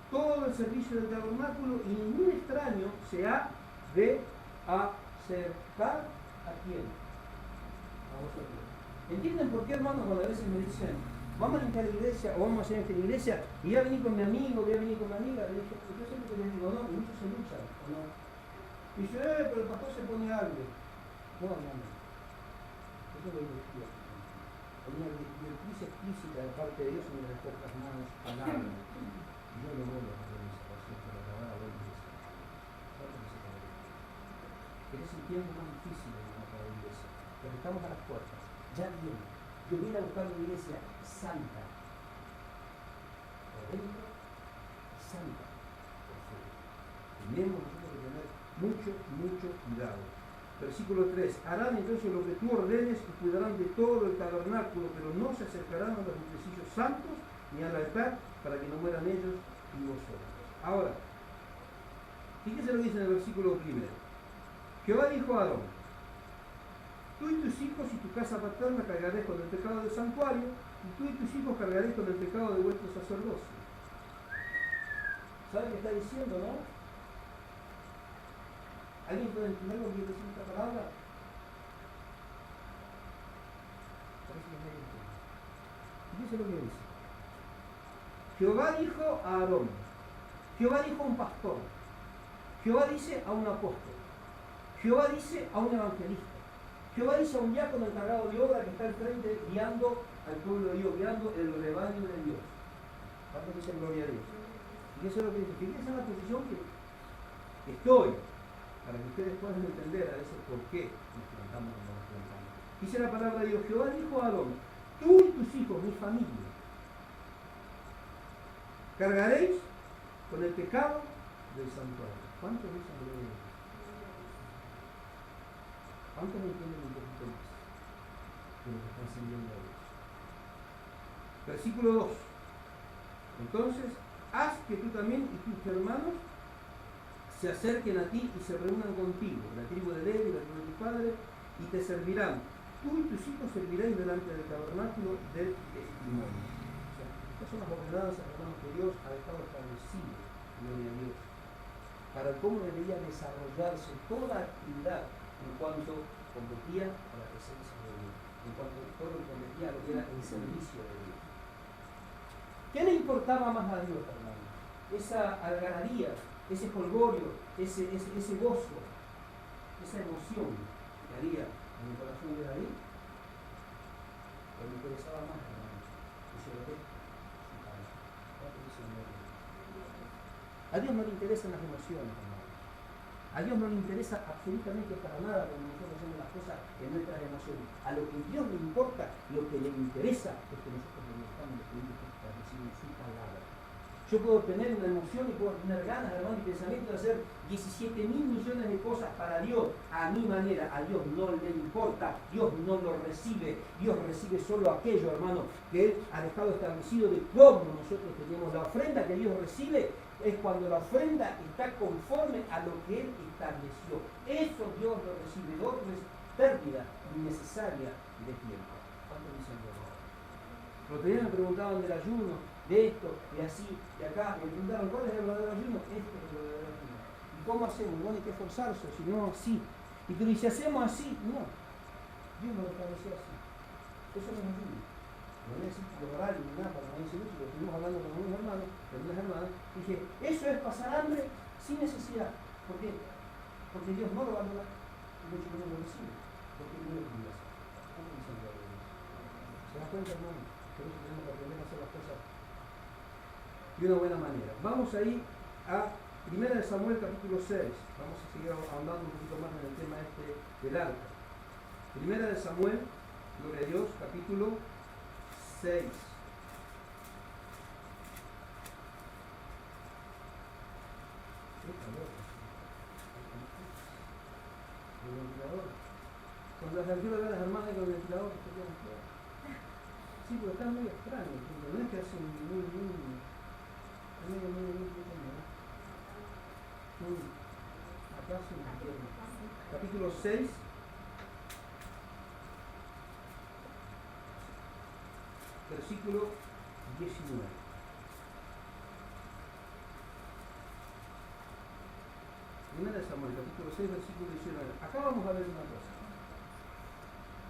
todo el servicio del tabernáculo, y ningún extraño se ha de acercar a quién, a vosotros. ¿Entienden por qué, hermanos, cuando a veces me dicen, vamos a limpiar la iglesia o vamos a hacer esta iglesia y voy a venir con mi amigo, voy a venir con mi amiga? Yo siempre les digo, no, y muchos se luchan, ¿o no? Y dice, pero el pastor se pone algo. No, hermano, eso lo digo yo. Hay una directriz explícita de parte de Dios en las pocas manos palabras. Yo no voy a hacer esa oración, pero acabar a ver iglesia. ¿Querés el tiempo más difícil de para la iglesia? Porque estamos a las puertas. Ya viene. Yo vine a buscar una iglesia santa. Por dentro, santa. Por fuera. Tenemos nosotros que tener mucho cuidado. Versículo 3. Harán entonces lo que tú ordenes y cuidarán de todo el tabernáculo, pero no se acercarán a los utensilios santos ni al altar, para que no mueran ellos y vosotros. Ahora, fíjense lo que dice en el versículo 1. Jehová dijo a Aarón, tú y tus hijos y tu casa paterna cargaréis con el pecado del santuario, y tú y tus hijos cargaréis con el pecado de vuestro sacerdocio. ¿Sabe qué está diciendo, no? ¿Alguien puede entender lo que quiere decir esta palabra? Parece que no entiende. Fíjense lo que dice. Jehová dijo a Aarón, Jehová dijo a un pastor, Jehová dice a un apóstol, Jehová dice a un evangelista, Jehová dice a un diácono encargado de obra que está al frente guiando al pueblo de Dios, guiando el rebaño de Dios. ¿Cuántos dicen gloria a Dios? Fíjense lo que dice, fíjense la posición que estoy, para que ustedes puedan entender a veces por qué nos plantamos como nos plantamos. Dice la palabra de Dios, Jehová dijo a Aarón, tú y tus hijos, mi familia, cargaréis con el pecado del santuario. ¿Cuántos dicen gloria a Dios? ¿Cuántos entienden un poquito más de lo que están sirviendo a Dios? Versículo 2. Entonces, haz que tú también y tus hermanos se acerquen a ti y se reúnan contigo, la tribu de Levi, la tribu de tu padre, y te servirán. Tú y tus hijos serviréis delante del tabernáculo del testimonio. O sea, estas son las ordenanzas, hermanos, que Dios ha dejado establecido, gloria a Dios, para cómo debería desarrollarse toda actividad en cuanto competía a la presencia de Dios, en cuanto todo lo que competía a lo que era el servicio de Dios. ¿Qué le importaba más a Dios, hermano? Esa algarabía, ese jolgorio, ese gozo, esa emoción que había en el corazón de David, pero le interesaba más, hermano, que se lo dé su padre. A Dios no le interesan las emociones, hermano. A Dios no le interesa absolutamente para nada cuando nosotros hacemos las cosas en nuestras emociones. A lo que Dios le importa, lo que le interesa es que nosotros le estamos estableciendo su palabra. Yo puedo tener una emoción y puedo tener ganas, hermano, y pensamiento de hacer 17.000 millones de cosas para Dios a mi manera. A Dios no le importa, Dios no lo recibe. Dios recibe solo aquello, hermano, que Él ha dejado establecido de cómo nosotros tenemos. La ofrenda que Dios recibe es cuando la ofrenda está conforme a lo que Él estableció. Eso Dios lo recibe. Lo otro es pérdida innecesaria de tiempo. ¿Cuánto dicen de verdad? Los otro día me preguntaban del ayuno, de esto, de así, de acá. Me preguntaron, ¿cuál es el verdadero ayuno? Este es el verdadero ayuno. ¿Y cómo hacemos? Bueno, hay que esforzarse, si no, así. Y tú dices, ¿hacemos así? No. Dios no lo estableció así. Eso no es ayuno. No necesito lograr ni nada para nadie se lo estuvimos hablando con unos hermanos, con unas hermanas. Dije, eso es pasar hambre sin necesidad. ¿Por qué? Porque Dios no lo valora y mucho menos lo recibe. Porque no lo obliga a hacer. ¿Cómo dicen de Dios? ¿Se da cuenta, hermano? Por eso tenemos que aprender a hacer las cosas de una buena manera. Vamos a ir a 1 Samuel capítulo 6. Vamos a seguir ahondando un poquito más en el tema del arca. 1 Samuel, gloria a Dios, capítulo 6. El ventilador. Cuando las alturas de las hermanas con el ventilador que se quedan fuera. Sí, pero está muy extraño, no es que hace muy acá se entiende. Capítulo 6. Versículo 19. Primera de Samuel, capítulo 6, versículo 19. Acá vamos a ver una cosa.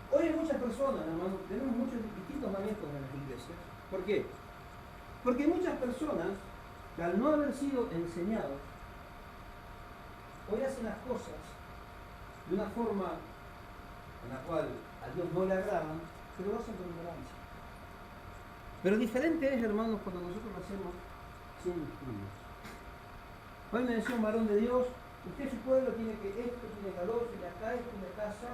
Hoy hay muchas personas, hermano, tenemos muchos distintos maestros en las iglesias. ¿Por qué? Porque muchas personas, al no haber sido enseñados, hoy hacen las cosas de una forma en la cual a Dios no le agradan, pero lo hacen con ignorancia. Pero diferente es, hermanos, cuando nosotros lo hacemos sin estudios. Hoy me decía un varón de Dios, usted su pueblo tiene que esto, tiene que lo otro, tiene acá esto, tiene acá allá,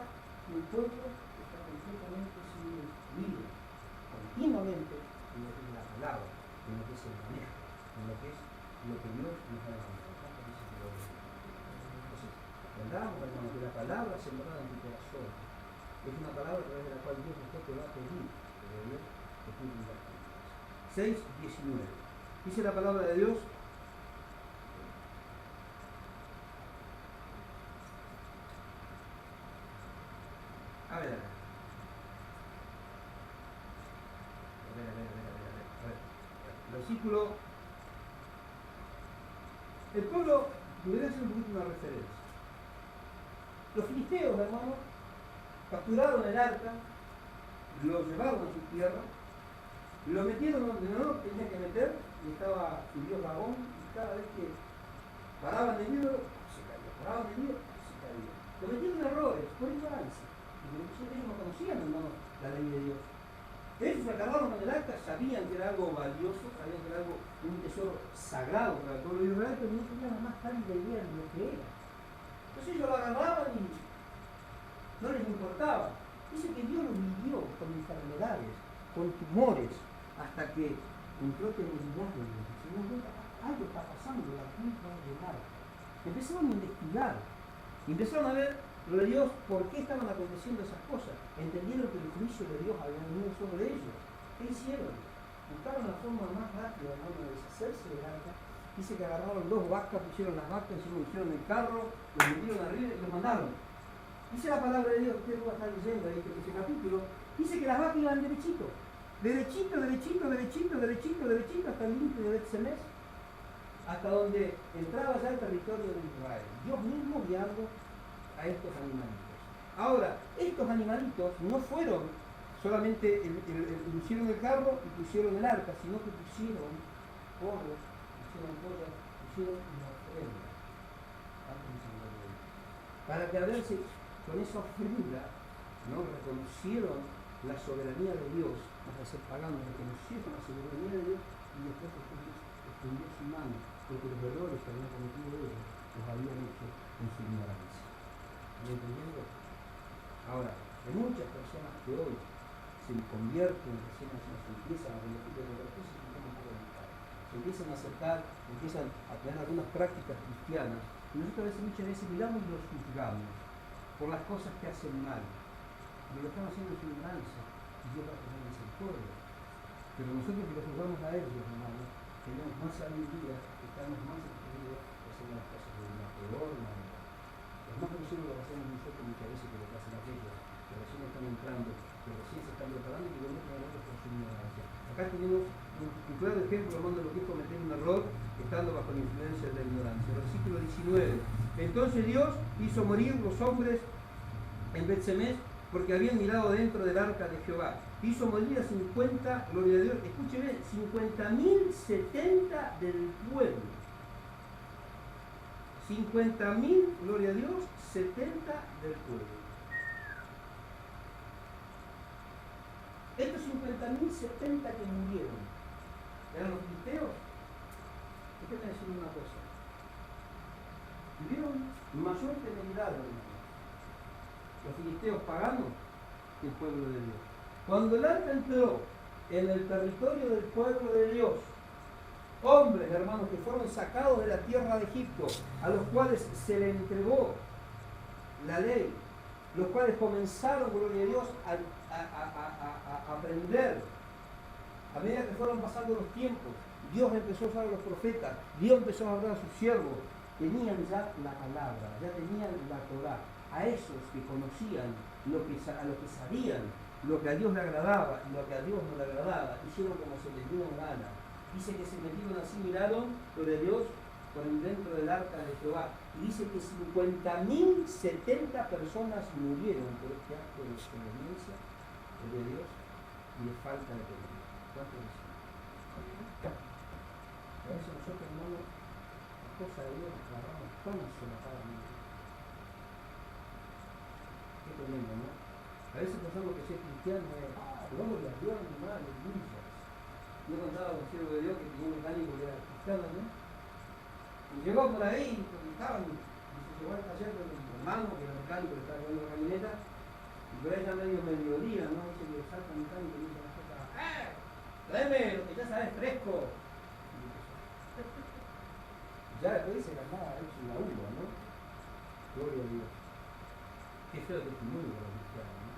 y el pueblo está completamente sin instruido, continuamente en lo que es la palabra, en lo que es el manejo, en lo que es lo que Dios nos ha dado. Entonces, entendamos, hermanos, que la palabra sembrada en tu corazón es una palabra a través de la cual Dios después te va a pedir que Dios te cumpla las cosas. 6:19. Dice la palabra de Dios. A ver. Versículo. El pueblo debería ser un poquito una referencia. Los filisteos, hermanos, capturaron el arca, lo llevaron a su tierra, lo metieron donde no lo tenía que meter, y estaba su dios Dagón, y cada vez que paraban el libro, se caía, paraban el libro, se caía. Cometieron errores por ignorancia. Ellos no conocían, hermano, la ley de Dios. Ellos acabaron con el arca, sabían que era algo valioso, sabían que era algo, un tesoro sagrado para el pueblo de Israel, pero no tenían la más tanta idea de lo que era. Entonces ellos lo agarraban y no les importaba. Dice que Dios los vivió con enfermedades, con tumores, hasta que entró temeridad en ellos. Se dieron cuenta, algo está pasando, la gente va a llegar. Empezaron a investigar, y empezaron a ver lo de Dios, por qué estaban aconteciendo esas cosas. Entendieron que el juicio de Dios había venido sobre ellos. ¿Qué hicieron? Buscaron la forma más rápida, hermano, de deshacerse del arca. Dice que agarraron 2 vacas, pusieron las vacas, hicieron el carro, los metieron arriba y los mandaron. Dice la palabra de Dios, usted lo va a estar leyendo ahí ese capítulo, dice que las vacas iban derechito, derechito, derechito, derechito, derechito, derechito, hasta el límite de Bet-Semes, hasta donde entraba ya el territorio de Israel. Dios mismo guiando a estos animalitos. Ahora, estos animalitos no fueron solamente, pusieron el carro y pusieron el arca, sino que pusieron porros, pusieron pollas, pusieron una ofrenda. Para que a ver si con esa ofrenda no reconocieron la soberanía de Dios, más de ser paganos, reconocieron la soberanía de Dios y después Dios extendió su mano, porque los errores que habían cometido ellos los habían hecho en su ignorancia. ¿Me entendiendo? Ahora, hay muchas personas que hoy se convierten, se empiezan a convertir en otras cosas y no pueden estar. Se empiezan a acercar, empiezan a tener algunas prácticas cristianas, y nosotros muchas veces miramos y los juzgamos por las cosas que hacen mal. Y lo están haciendo en su ignorancia, y Dios va a tener misericordia. Pero nosotros que los juzgamos a ellos, hermanos, tenemos más sabiduría, estamos más instruidos, hacemos las cosas de una peor manera. Es más nosotros lo hacemos nosotros muchas veces que lo que hacen aquellos, que recién están entrando, que recién se están preparando y que no tienen errores por su ignorancia. Acá tenemos un claro ejemplo, hermano, de lo que es cometer un error estando bajo la influencia de la ignorancia. Versículo 19. Entonces Dios hizo morir los hombres en Bet-Semes porque habían mirado dentro del arca de Jehová. Hizo morir a 50, gloria a Dios, escúcheme, 50.070 del pueblo. 50.000, gloria a Dios, 70 del pueblo. Estos 50.070 que murieron, ¿eran los filisteos? Déjenme decir una cosa. Tuvieron mayor temeridad, hermano, los filisteos paganos que el pueblo de Dios. Cuando el arca entró en el territorio del pueblo de Dios, hombres, hermanos, que fueron sacados de la tierra de Egipto, a los cuales se le entregó la ley, los cuales comenzaron, gloria a Dios, a aprender, a medida que fueron pasando los tiempos, Dios empezó a usar a los profetas, Dios empezó a hablar a sus siervos, tenían ya la palabra, ya tenían la Torá. A esos que conocían a lo que sabían, lo que a Dios le agradaba y lo que a Dios no le agradaba, hicieron como se les dio gana. Dice que se metieron así, miraron lo de Dios por dentro del arca de Jehová. Y dice que 50.070 personas murieron por este acto de desobediencia de Dios y de falta de temeridad. ¿Cuánto decimos? A veces nosotros, hermanos, las cosas de Dios las agarramos tan solapadamente. Qué tremendo, ¿no? A veces pensamos que ser cristiano es, vamos a Dios, animal, aleluya. Yo contaba a un siervo de Dios que tenía un mecánico que era cristiano, ¿no? Y llegó por ahí, porque estaban, y se llevó al taller con mi hermano, que era mecánico, que estaba llevando la camioneta, y por ahí ya medio mediodía, ¿no? Dice que salta el mecánico y dice las cosas, tráeme lo que ya sabes fresco. Ya después dice que andaba hecho una uva, ¿no? Gloria a Dios. Qué feo testimonio para los cristianos, ¿no?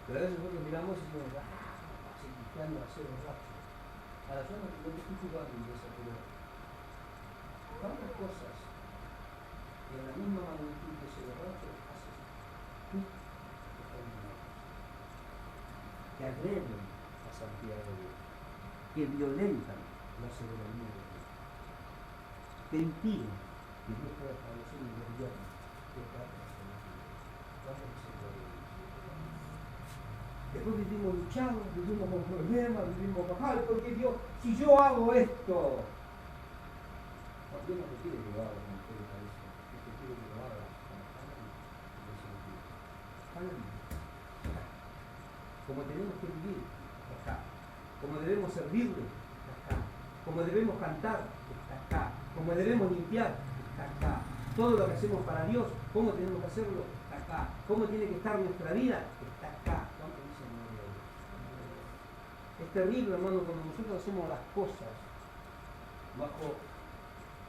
Pero a veces nosotros miramos y decimos, ese cristiano va a ser borracho. Ahora yo no te estoy jugando de eso, pero ¿cuántas cosas que en la misma magnitud de ese borracho haces tú que agreden la santidad de Dios, que violentan la soberanía de Dios, que impiden que Dios pueda establecer un gobierno que trata de después vivimos luchados, vivimos con problemas, vivimos con mal, porque Dios, si yo hago esto, Dios no te quiere que lo hagas como usted le parece, Dios te quiere que lo hagas como tenemos que vivir, está acá, como debemos servirle, está acá, como debemos cantar, está acá, como debemos limpiar, está acá, todo lo que hacemos para Dios, cómo tenemos que hacerlo, está acá, cómo tiene que estar nuestra vida, está acá. terrible, hermano, cuando nosotros hacemos las cosas bajo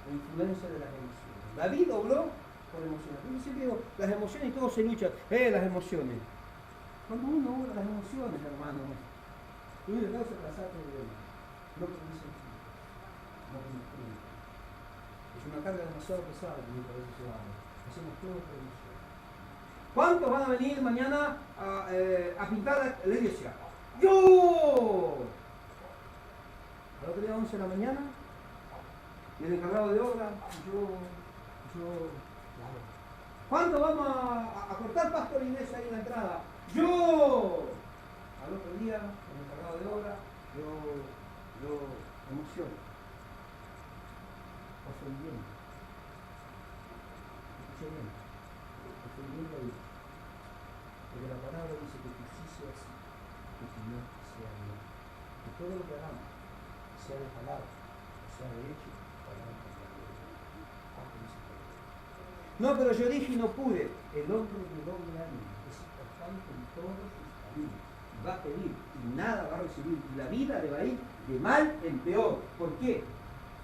la influencia de las emociones. David obró por emociones. Yo siempre digo, las emociones y todo se lucha. Las emociones. Cuando uno obra las emociones, hermano, tú le das a trazar problemas. No produce sentido. No produce. Es una carga demasiado pesada que mi cabeza se va. Hacemos todo por emociones. ¿Cuántos van a venir mañana a pintar la iglesia? ¡Yo! Al otro día 11 de la mañana, y el encargado de obra, yo. ¿Cuántos vamos a cortar pasto de la iglesia ahí en la entrada? ¡Yo! Al otro día, el encargado de obra, yo emociono. Ofendiendo. Escuché bien. Ofendiendo a Dios. Porque la palabra dice que tu sí sea así, que tu no sea no. Que todo lo que hagamos, sea de palabra, sea de hecho, palabra con la no, pero yo dije y no pude. El hombre de doble ánimo es importante en todos sus caminos. Va a pedir y nada va a recibir. Y la vida le va a ir de mal en peor. ¿Por qué?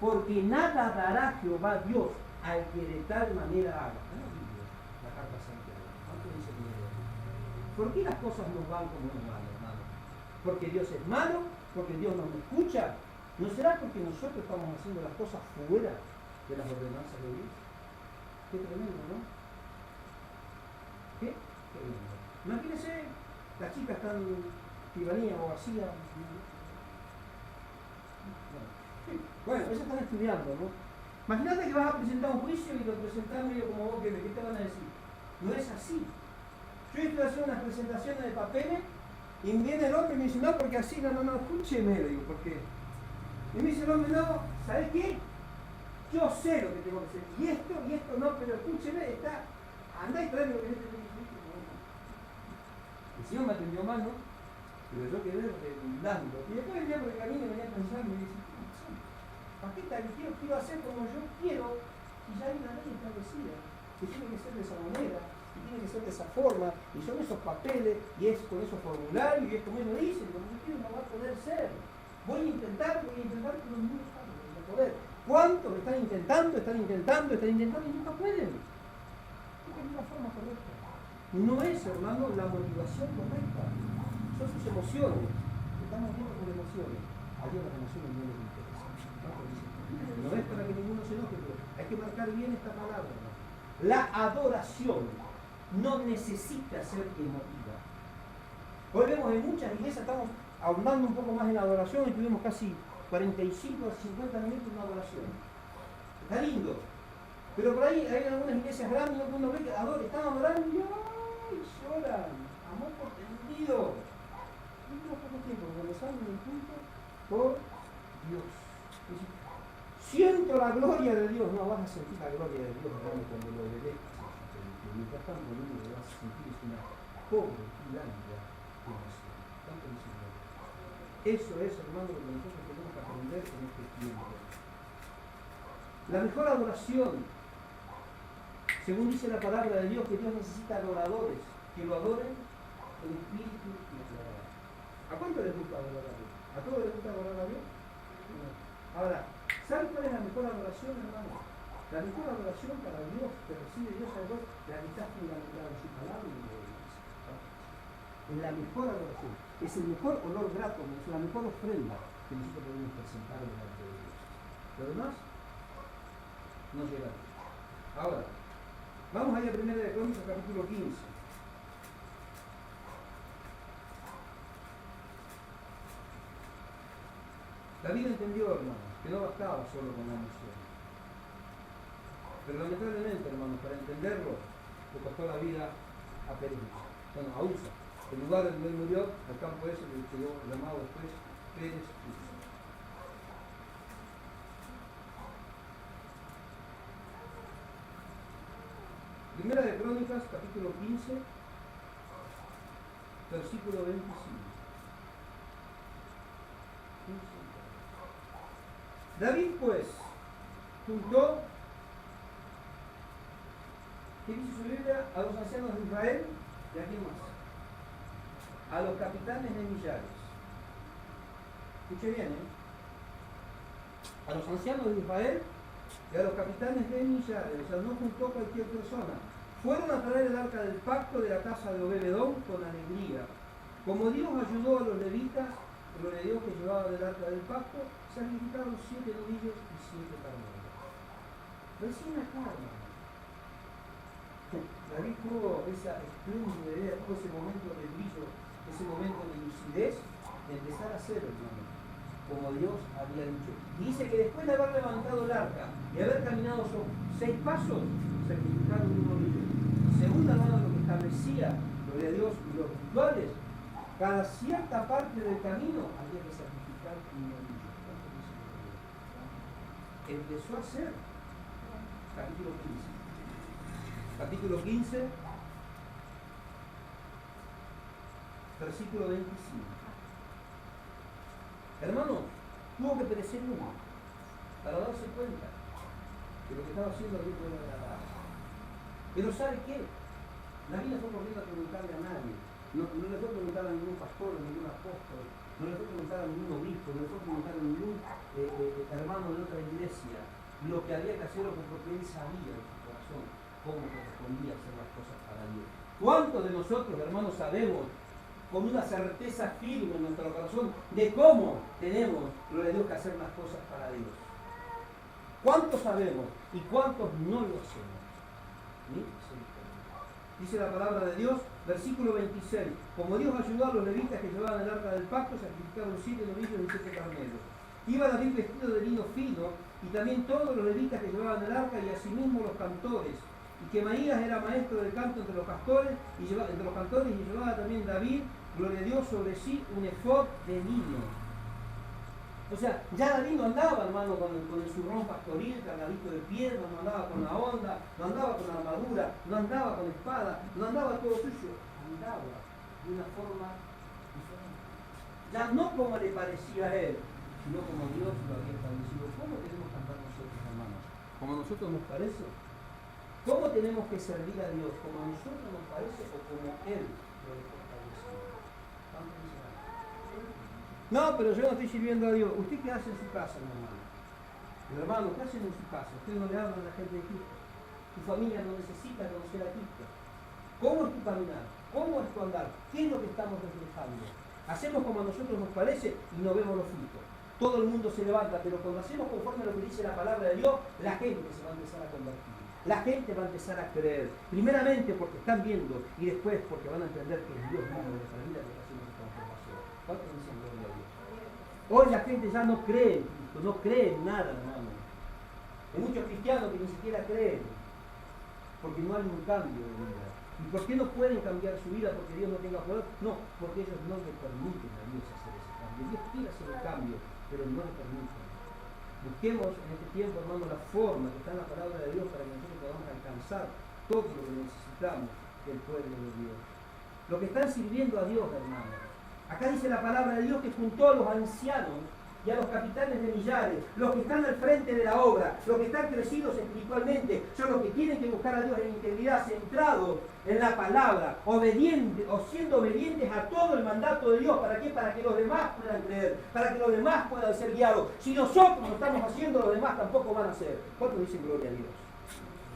Porque nada dará Jehová Dios al que de tal manera haga. La carta Santiago. ¿Cuánto dice que ¿por qué las cosas nos van como nos van, hermano? ¿Porque Dios es malo? ¿Porque Dios no nos escucha? ¿No será porque nosotros estamos haciendo las cosas fuera de las ordenanzas de Dios? Qué tremendo, ¿no? Qué tremendo. Imagínense, las chicas están tiranías o vacías. Bueno, ellas están estudiando, ¿no? Imagínate que vas a presentar un juicio y lo presentás medio como vos querés. ¿Qué te van a decir? No es así. Yo estoy haciendo unas presentaciones de papeles y viene el hombre y me dice, no, porque así, no, escúcheme, le digo, ¿por qué? Y me dice el hombre, no, ¿sabes qué? Yo sé lo que tengo que hacer, y esto no, pero escúcheme, anda y trae lo que yo te digo. El Señor me atendió mal, ¿no? Pero yo quedé redundando. Y después el día por el camino venía a pensar y me dice, ¿para qué tal? Quiero hacer como yo quiero, y ya hay una ley establecida, que tiene que ser de esa manera, y tiene que ser de esa forma, y son esos papeles, y es con esos formularios, y es como ellos dicen, como yo quiero no va a poder ser. Voy a intentar, pero no va a poder. ¿Cuántos están intentando y nunca pueden? Porque no es la forma correcta. No es, hermano, la motivación correcta. Son sus emociones. Estamos viendo por emociones. A Dios las emociones no les interesan. No es para que ninguno se enoje, pero hay que marcar bien esta palabra. La adoración no necesita ser emotiva. Hoy vemos en muchas iglesias, estamos ahondando un poco más en la adoración y tuvimos casi 45 a 50 minutos de una adoración. Está lindo. Pero por ahí hay algunas iglesias grandes donde uno ve que están adorando y lloran. Amor por tendido. Y no poco tiempo, cuando salen del punto, por Dios. Siento la gloria de Dios. No vas a sentir la gloria de Dios, hermano, cuando lo veré. Mientras tanto, lo único que vas a sentir es una pobre y larga emoción. ¿Cuánto dice Dios? Eso es, hermano, lo que nosotros tenemos que aprender en este tiempo. La mejor adoración, según dice la palabra de Dios, que Dios necesita adoradores, que lo adoren en espíritu y en verdad. ¿A cuánto les gusta adorar a Dios? ¿A todos les gusta adorar a Dios? No. Ahora, ¿saben cuál es la mejor adoración, hermano? La mejor adoración para Dios, que recibe Dios a Dios, la que está fundamentada en su palabra y en la obediencia. Es la mejor adoración. Es el mejor olor grato, es la mejor ofrenda que nosotros podemos presentar delante de Dios. Lo demás no llega a Dios. Ahora, vamos a ir a 1 de Crónicas, capítulo 15. David entendió, hermanos, que no bastaba solo con la emoción. Pero lamentablemente, hermanos, para entenderlo, le costó la vida a Pérez. Bueno, a Usa. El lugar donde él murió, al campo ese, que quedó llamado después Pérez Usa. Primera de Crónicas, capítulo 15, versículo 25. David, pues, juntó, ¿qué dice su Biblia? A los ancianos de Israel, ¿y a quién más? A los capitanes de millares, Escuche bien, a los ancianos de Israel y a los capitanes de millares, o sea, no juntó cualquier persona. Fueron a traer el arca del pacto de la casa de Obed-Edom con alegría. Como Dios ayudó a los levitas, gloria a Dios, que llevaban el arca del pacto, sacrificaron 7 novillos y 7 carneros. Recién acá, hermano, David tuvo esa espléndida idea, tuvo ese momento de brillo, ese momento de lucidez, de empezar a hacer, hermano, como Dios había dicho. Y dice que después de haber levantado el arca y haber caminado 6 pasos, sacrificaron un novillo. Según, hermano, lo que establecía, gloria a Dios, y los rituales, cada cierta parte del camino había que sacrificar un novillo. Empezó a hacer. Capítulo 15. Capítulo 15, versículo 25. Hermano, tuvo que perecer uno para darse cuenta que lo que estaba haciendo a Dios no era agradable. Pero ¿sabe qué? David no fue corriendo a preguntarle a nadie. No le fue a preguntar a ningún pastor, a ningún apóstol, no le fue a preguntar a ningún obispo, no le fue a preguntar a ningún hermano de otra iglesia lo que había que hacer, porque él sabía en su corazón cómo correspondía hacer las cosas para Dios. ¿Cuántos de nosotros, hermanos, sabemos con una certeza firme en nuestro corazón de cómo tenemos, gloria a Dios, que hacer las cosas para Dios? ¿Cuántos sabemos y cuántos no lo hacemos? Dice la palabra de Dios, versículo 26. Como Dios ayudó a los levitas que llevaban el arca del pacto, sacrificaron 7 novillos y 7 carneros. Iba David vestido de lino fino, y también todos los levitas que llevaban el arca, y asimismo los cantores. Y que Maías era maestro del canto entre los cantores, y llevaba también David, gloria a Dios, sobre sí un efod de lino. O sea, ya David no andaba, hermano, con el zurrón pastoril, cargadito de piedra, no andaba con la onda, no andaba con la armadura, no andaba con espada, no andaba todo suyo, andaba de una forma diferente. Ya no como le parecía a él, sino como Dios lo había establecido. ¿Cómo tenemos que andar nosotros, hermanos? ¿Como a nosotros nos parece? ¿Cómo tenemos que servir a Dios? ¿Como a nosotros nos parece o como Él lo dejó establecido? No, pero yo no estoy sirviendo a Dios. ¿Usted qué hace en su casa, mi hermano? Mi hermano, ¿qué hacen en su casa? Usted no le habla a la gente de Cristo. Tu familia no necesita conocer a Cristo. ¿Cómo es tu caminar? ¿Cómo es tu andar? ¿Qué es lo que estamos reflejando? Hacemos como a nosotros nos parece y no vemos los frutos. Todo el mundo se levanta, pero cuando hacemos conforme a lo que dice la palabra de Dios, la gente se va a empezar a convertir. La gente va a empezar a creer. Primeramente porque están viendo y después porque van a entender que es Dios mismo de nuestra vida que está haciendo esa transformación. ¿Cuánto dicen gloria a Dios? Hoy la gente ya no cree en Cristo, no cree en nada, hermano. Hay muchos cristianos que ni siquiera creen, porque no hay un cambio de vida. ¿Y por qué no pueden cambiar su vida? ¿Porque Dios no tenga poder? No, porque ellos no le permiten a Dios hacer ese cambio. Dios quiere hacer el cambio, pero no le permiten. Busquemos en este tiempo, hermano, la forma que está en la palabra de Dios para que nosotros podamos alcanzar todo lo que necesitamos del pueblo de Dios. Lo que están sirviendo a Dios, hermano. Acá dice la palabra de Dios que juntó a los ancianos y a los capitanes de millares, los que están al frente de la obra, los que están crecidos espiritualmente, son los que tienen que buscar a Dios en integridad, centrados en la palabra, obedientes o siendo obedientes a todo el mandato de Dios. ¿Para qué? Para que los demás puedan creer, para que los demás puedan ser guiados. Si nosotros no estamos haciendo, los demás tampoco van a hacer. ¿Cuántos dicen gloria a Dios?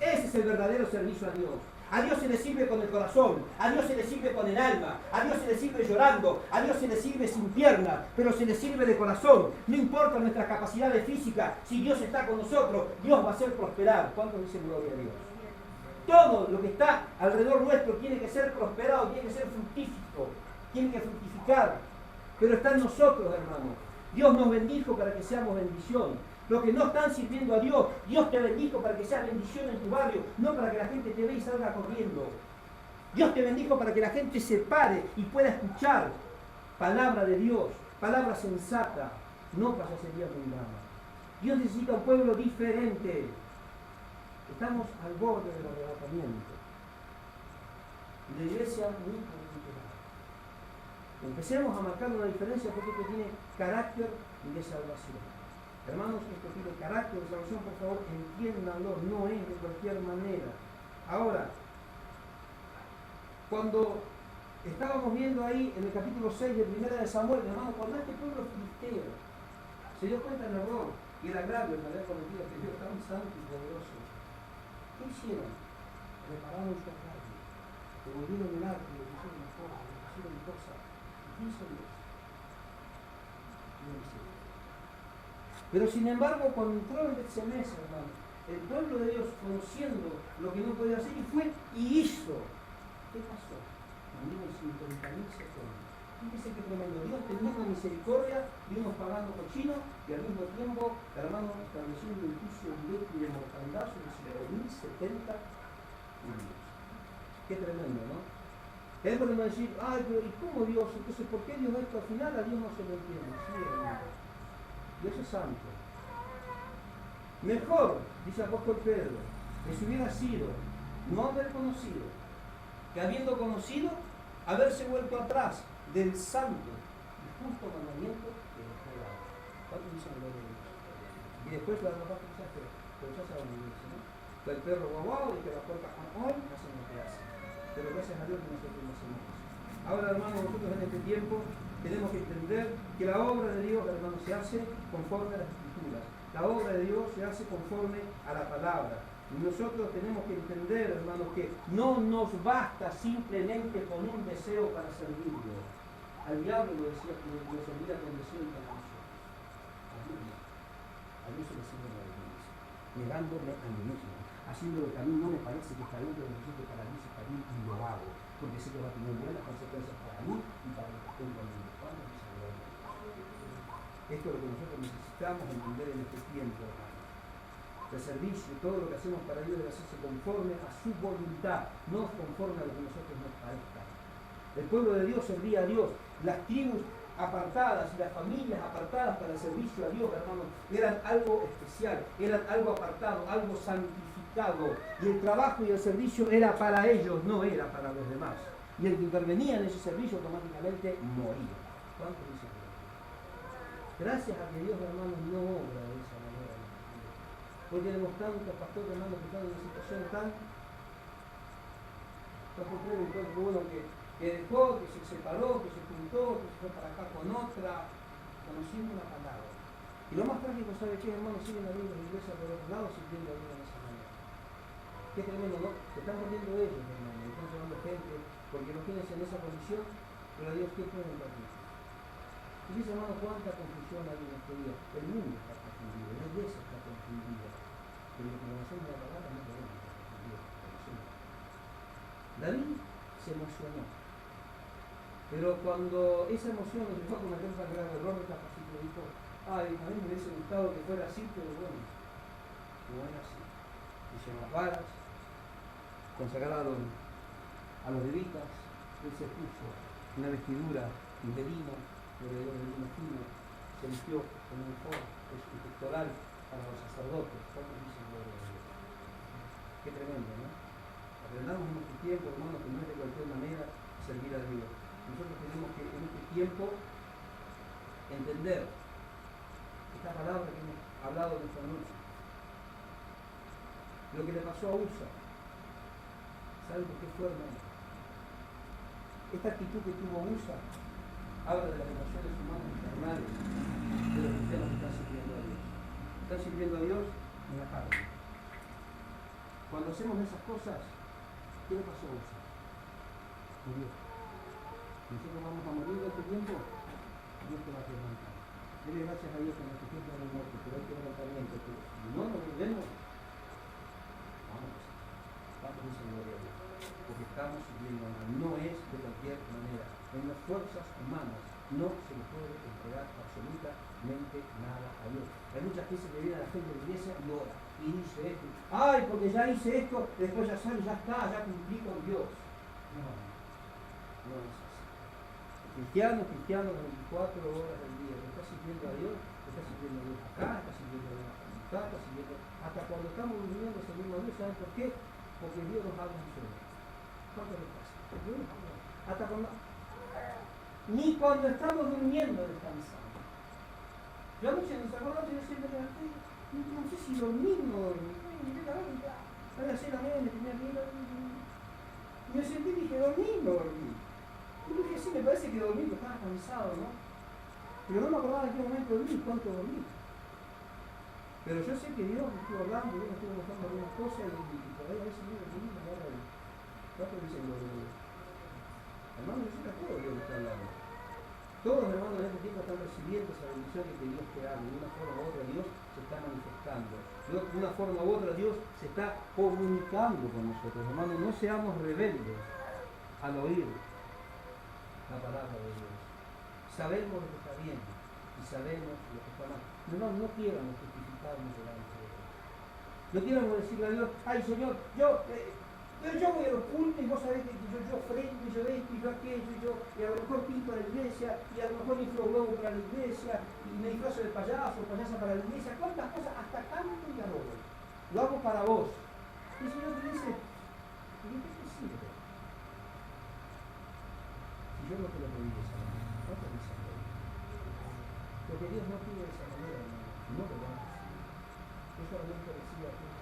Ese es el verdadero servicio a Dios. A Dios se le sirve con el corazón, a Dios se le sirve con el alma, a Dios se le sirve llorando, a Dios se le sirve sin piernas, pero se le sirve de corazón. No importa nuestras capacidades físicas, si Dios está con nosotros, Dios va a hacer prosperar. ¿Cuántos dicen gloria a Dios? Todo lo que está alrededor nuestro tiene que ser prosperado, tiene que ser fructífero, tiene que fructificar, pero está en nosotros, hermanos. Dios nos bendijo para que seamos bendición. Los que no están sirviendo a Dios, Dios te bendijo para que seas bendición en tu barrio, no para que la gente te vea y salga corriendo. Dios te bendijo para que la gente se pare y pueda escuchar palabra de Dios, palabra sensata, no payasería mundana. Dios necesita un pueblo diferente. Estamos al borde del arrebatamiento. Y la iglesia nunca va a superar. Empecemos a marcar una diferencia porque esto tiene carácter de salvación. Hermanos, esto tiene carácter de salvación, por favor, entiéndanlo, no es de cualquier manera. Ahora, cuando Estábamos viendo ahí en el capítulo 6 de Primera de Samuel, hermano, cuando este pueblo filisteo se dio cuenta del error y el agravio que había cometido este Dios tan santo y poderoso. ¿Qué hicieron? Repararon su agravio, devolvieron el arco, le pusieron las cosas, le pusieron cosas. ¿Qué hizo Dios? Pero sin embargo, cuando entró en Betsemes, hermano, el pueblo de Dios, conociendo lo que no podía hacer, y fue y hizo. ¿Qué pasó? Mandó 50.000 secuelas. Fíjese que tremendo. Dios teniendo misericordia, vimos pagando cochinos y al mismo tiempo, hermano, estableciendo incluso un lecho de mortandad sobre 7.070 judíos. Qué tremendo, ¿no? Él podemos decir, ay, pero ¿y cómo Dios? Entonces, ¿por qué Dios esto? Al final a Dios no se lo entiende. Sí, hermano. Dios es santo. Mejor, dice el apóstol Pedro, que si hubiera sido no haber conocido, que habiendo conocido, haberse vuelto atrás del santo y justo mandamiento que nos fue dado. ¿Cuánto dicen gloria a Dios? Y después la demás cosas pero ya saben lo que dice, ¿no? Que el perro guau guau y que la puerta hoy hacen lo que hacen. Pero gracias a Dios que nosotros no hacemos eso. Ahora, hermanos, nosotros en este tiempo tenemos que entender que la obra de Dios, hermanos, se hace conforme a las Escrituras. La obra de Dios se hace conforme a la palabra. Y nosotros tenemos que entender, hermanos, que no nos basta simplemente con un deseo para servirlo. Al diablo lo decía que lo servía con deseo y para nosotros. A Dios se le sirve la obediencia, negándome a mí mismo, haciendo lo que a mí no me parece que está bien, pero necesito para mí está bien y lo hago, porque sé que va a tener buenas consecuencias para mí y para los que estén conmigo. Esto es lo que nosotros necesitamos entender en este tiempo, hermano. El servicio, todo lo que hacemos para Dios debe hacerse conforme a su voluntad, no conforme a lo que a nosotros nos parezca. El pueblo de Dios servía a Dios. Las tribus apartadas y las familias apartadas para el servicio a Dios, hermanos, eran algo especial, eran algo apartado, algo santificado. Y el trabajo y el servicio era para ellos, no era para los demás. Y el que intervenía en ese servicio automáticamente moría. ¿Cuánto dice? Gracias a que Dios, hermanos, no obra de esa manera. Hoy tenemos tantos pastores, hermanos, que están en una situación tan compleja, uno que dejó, que se separó, que se juntó, que se fue para acá con otra, conociendo una palabra. Y lo más trágico, ¿sabe qué, hermanos? Siguen habiendo iglesias por otro lado sirviendo a Dios de esa manera. Qué tremendo, ¿no? Se están perdiendo ellos, hermanos, están llevando gente porque no tienes en esa condición, pero a Dios, ¿qué pueden perder? Y dice, hermano, cuánta confusión hay en este día. El mundo está confundido, la iglesia está confundida. Pero lo que nos hacemos la palabra no podemos estar confundidos. David se emocionó. Pero cuando esa emoción nos llevó a cometer tan grave error, capacito dijo, ay, a mí me hubiese gustado que fuera así, pero bueno, no era así. Hicieron las varas, consagraron a los levitas, él se puso una vestidura de lino, de lino fino, se vistió con un uniforme pectoral para los sacerdotes. ¿Cuántos dicen gloria a Dios? Qué tremendo, ¿no? Aprendamos en este tiempo, hermanos, que no es de cualquier manera servir a Dios. Nosotros tenemos que en este tiempo entender esta palabra que hemos hablado de esta noche. Lo que le pasó a Usa. ¿Saben por qué fue, hermano? Esta actitud que tuvo Usa habla de las relaciones humanas infernales de los cristianos que están sirviendo a Dios. Están sirviendo a Dios en la carne. Cuando hacemos esas cosas, ¿qué le pasó a Usa? Murió. Nosotros vamos a morir en este tiempo, Dios te va a levantar. Dele gracias a Dios en este tiempo de muerte, pero hay que levantamiento. Si no nos volvemos, vamos a pasar. Vamos a decir gloria a Dios. Porque estamos sirviendo a Dios. No es de cualquier manera. En las fuerzas humanas no se le puede entregar absolutamente nada a Dios. Hay muchas veces que viene a la gente de la iglesia y ora. Y dice esto. Ay, porque ya hice esto, después ya sale, ya está, ya cumplí con Dios. No es así. Cristiano 24 horas del día, que está sirviendo a Dios, está sirviendo a Dios acá, está sirviendo a Dios acá, está sirviendo. Hasta cuando estamos viviendo servimos a Dios, ¿saben por qué? Porque Dios nos habla en sueños. ¿Cuánto le pasa? Dios nos habla. Hasta cuando. Ni cuando estamos durmiendo descansamos. Yo anoche nos acordamos y decía, no sé si dormí o no dormí. Miré la hora, a las 6 de la mañana me tenía que ir a dormir. Y me sentí y dije, dormí o no dormí. Y dije, sí, me parece que dormí, pero estaba cansado, ¿no? Pero no me acordaba en qué momento dormí, cuánto dormí. Pero yo sé que Dios me estuvo hablando, Dios me estuvo mostrando algunas cosas y por ahí a veces me agarra el rato diciendo, hermano, yo sé que a todos Dios me está hablando. Todos los hermanos en este tiempo están recibiendo esa bendición que Dios te habla. De una forma u otra Dios se está manifestando. De una forma u otra Dios se está comunicando con nosotros. Hermanos, no seamos rebeldes al oír la palabra de Dios. Sabemos lo que está bien y sabemos lo que está mal. Hermanos, no quieramos justificarnos delante de Dios. No quieramos decirle a Dios, ay Señor, yo voy a los cultos y vos sabés que yo ofrendo y yo esto y yo aquello y a lo mejor pinto a la iglesia y a lo mejor inflo huevo para la iglesia y me disfrazo de payaso o payasa para la iglesia, cuántas cosas, hasta canto y adoro. Lo hago para vos. Y el Señor te dice, ¿y de qué te sirve? Si yo no te lo pedí de esa manera, no te lo hice. Porque Dios no pide de esa manera, hermano, no lo va a recibir. Yo solamente recibo a Dios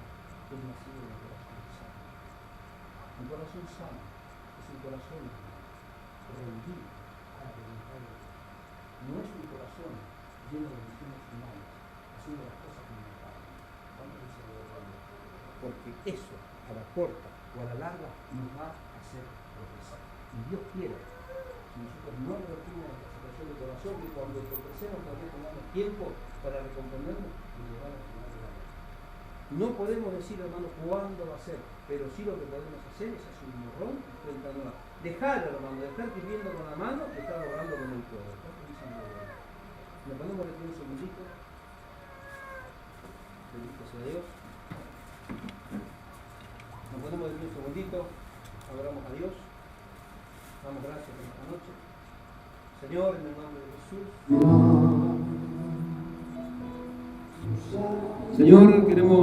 que es nacido de un corazón sano. Un corazón sano es un corazón rendido a la voluntad de Dios. No es un corazón lleno de visiones finales, haciendo las cosas como me pagan. ¿Cuánto dice Dios? Porque eso, a la corta o a la larga, nos va a hacer progresar. Y Dios quiere, si nosotros no revertimos la situación del corazón, que cuando progresemos también tengamos tiempo para recomponernos y llegar al final de la vida. No podemos decir, hermano, cuándo va a ser, pero sí lo que podemos hacer es hacer un morrón y cuenta nueva. Dejar, hermano, de estar pidiendo con la mano, de estar orando con el codo. Nos ponemos de pie un segundito. Bendito sea Dios. Nos ponemos de pie un segundito. Adoramos a Dios. Damos gracias por esta noche. Señor, en el nombre de Jesús. Señor, queremos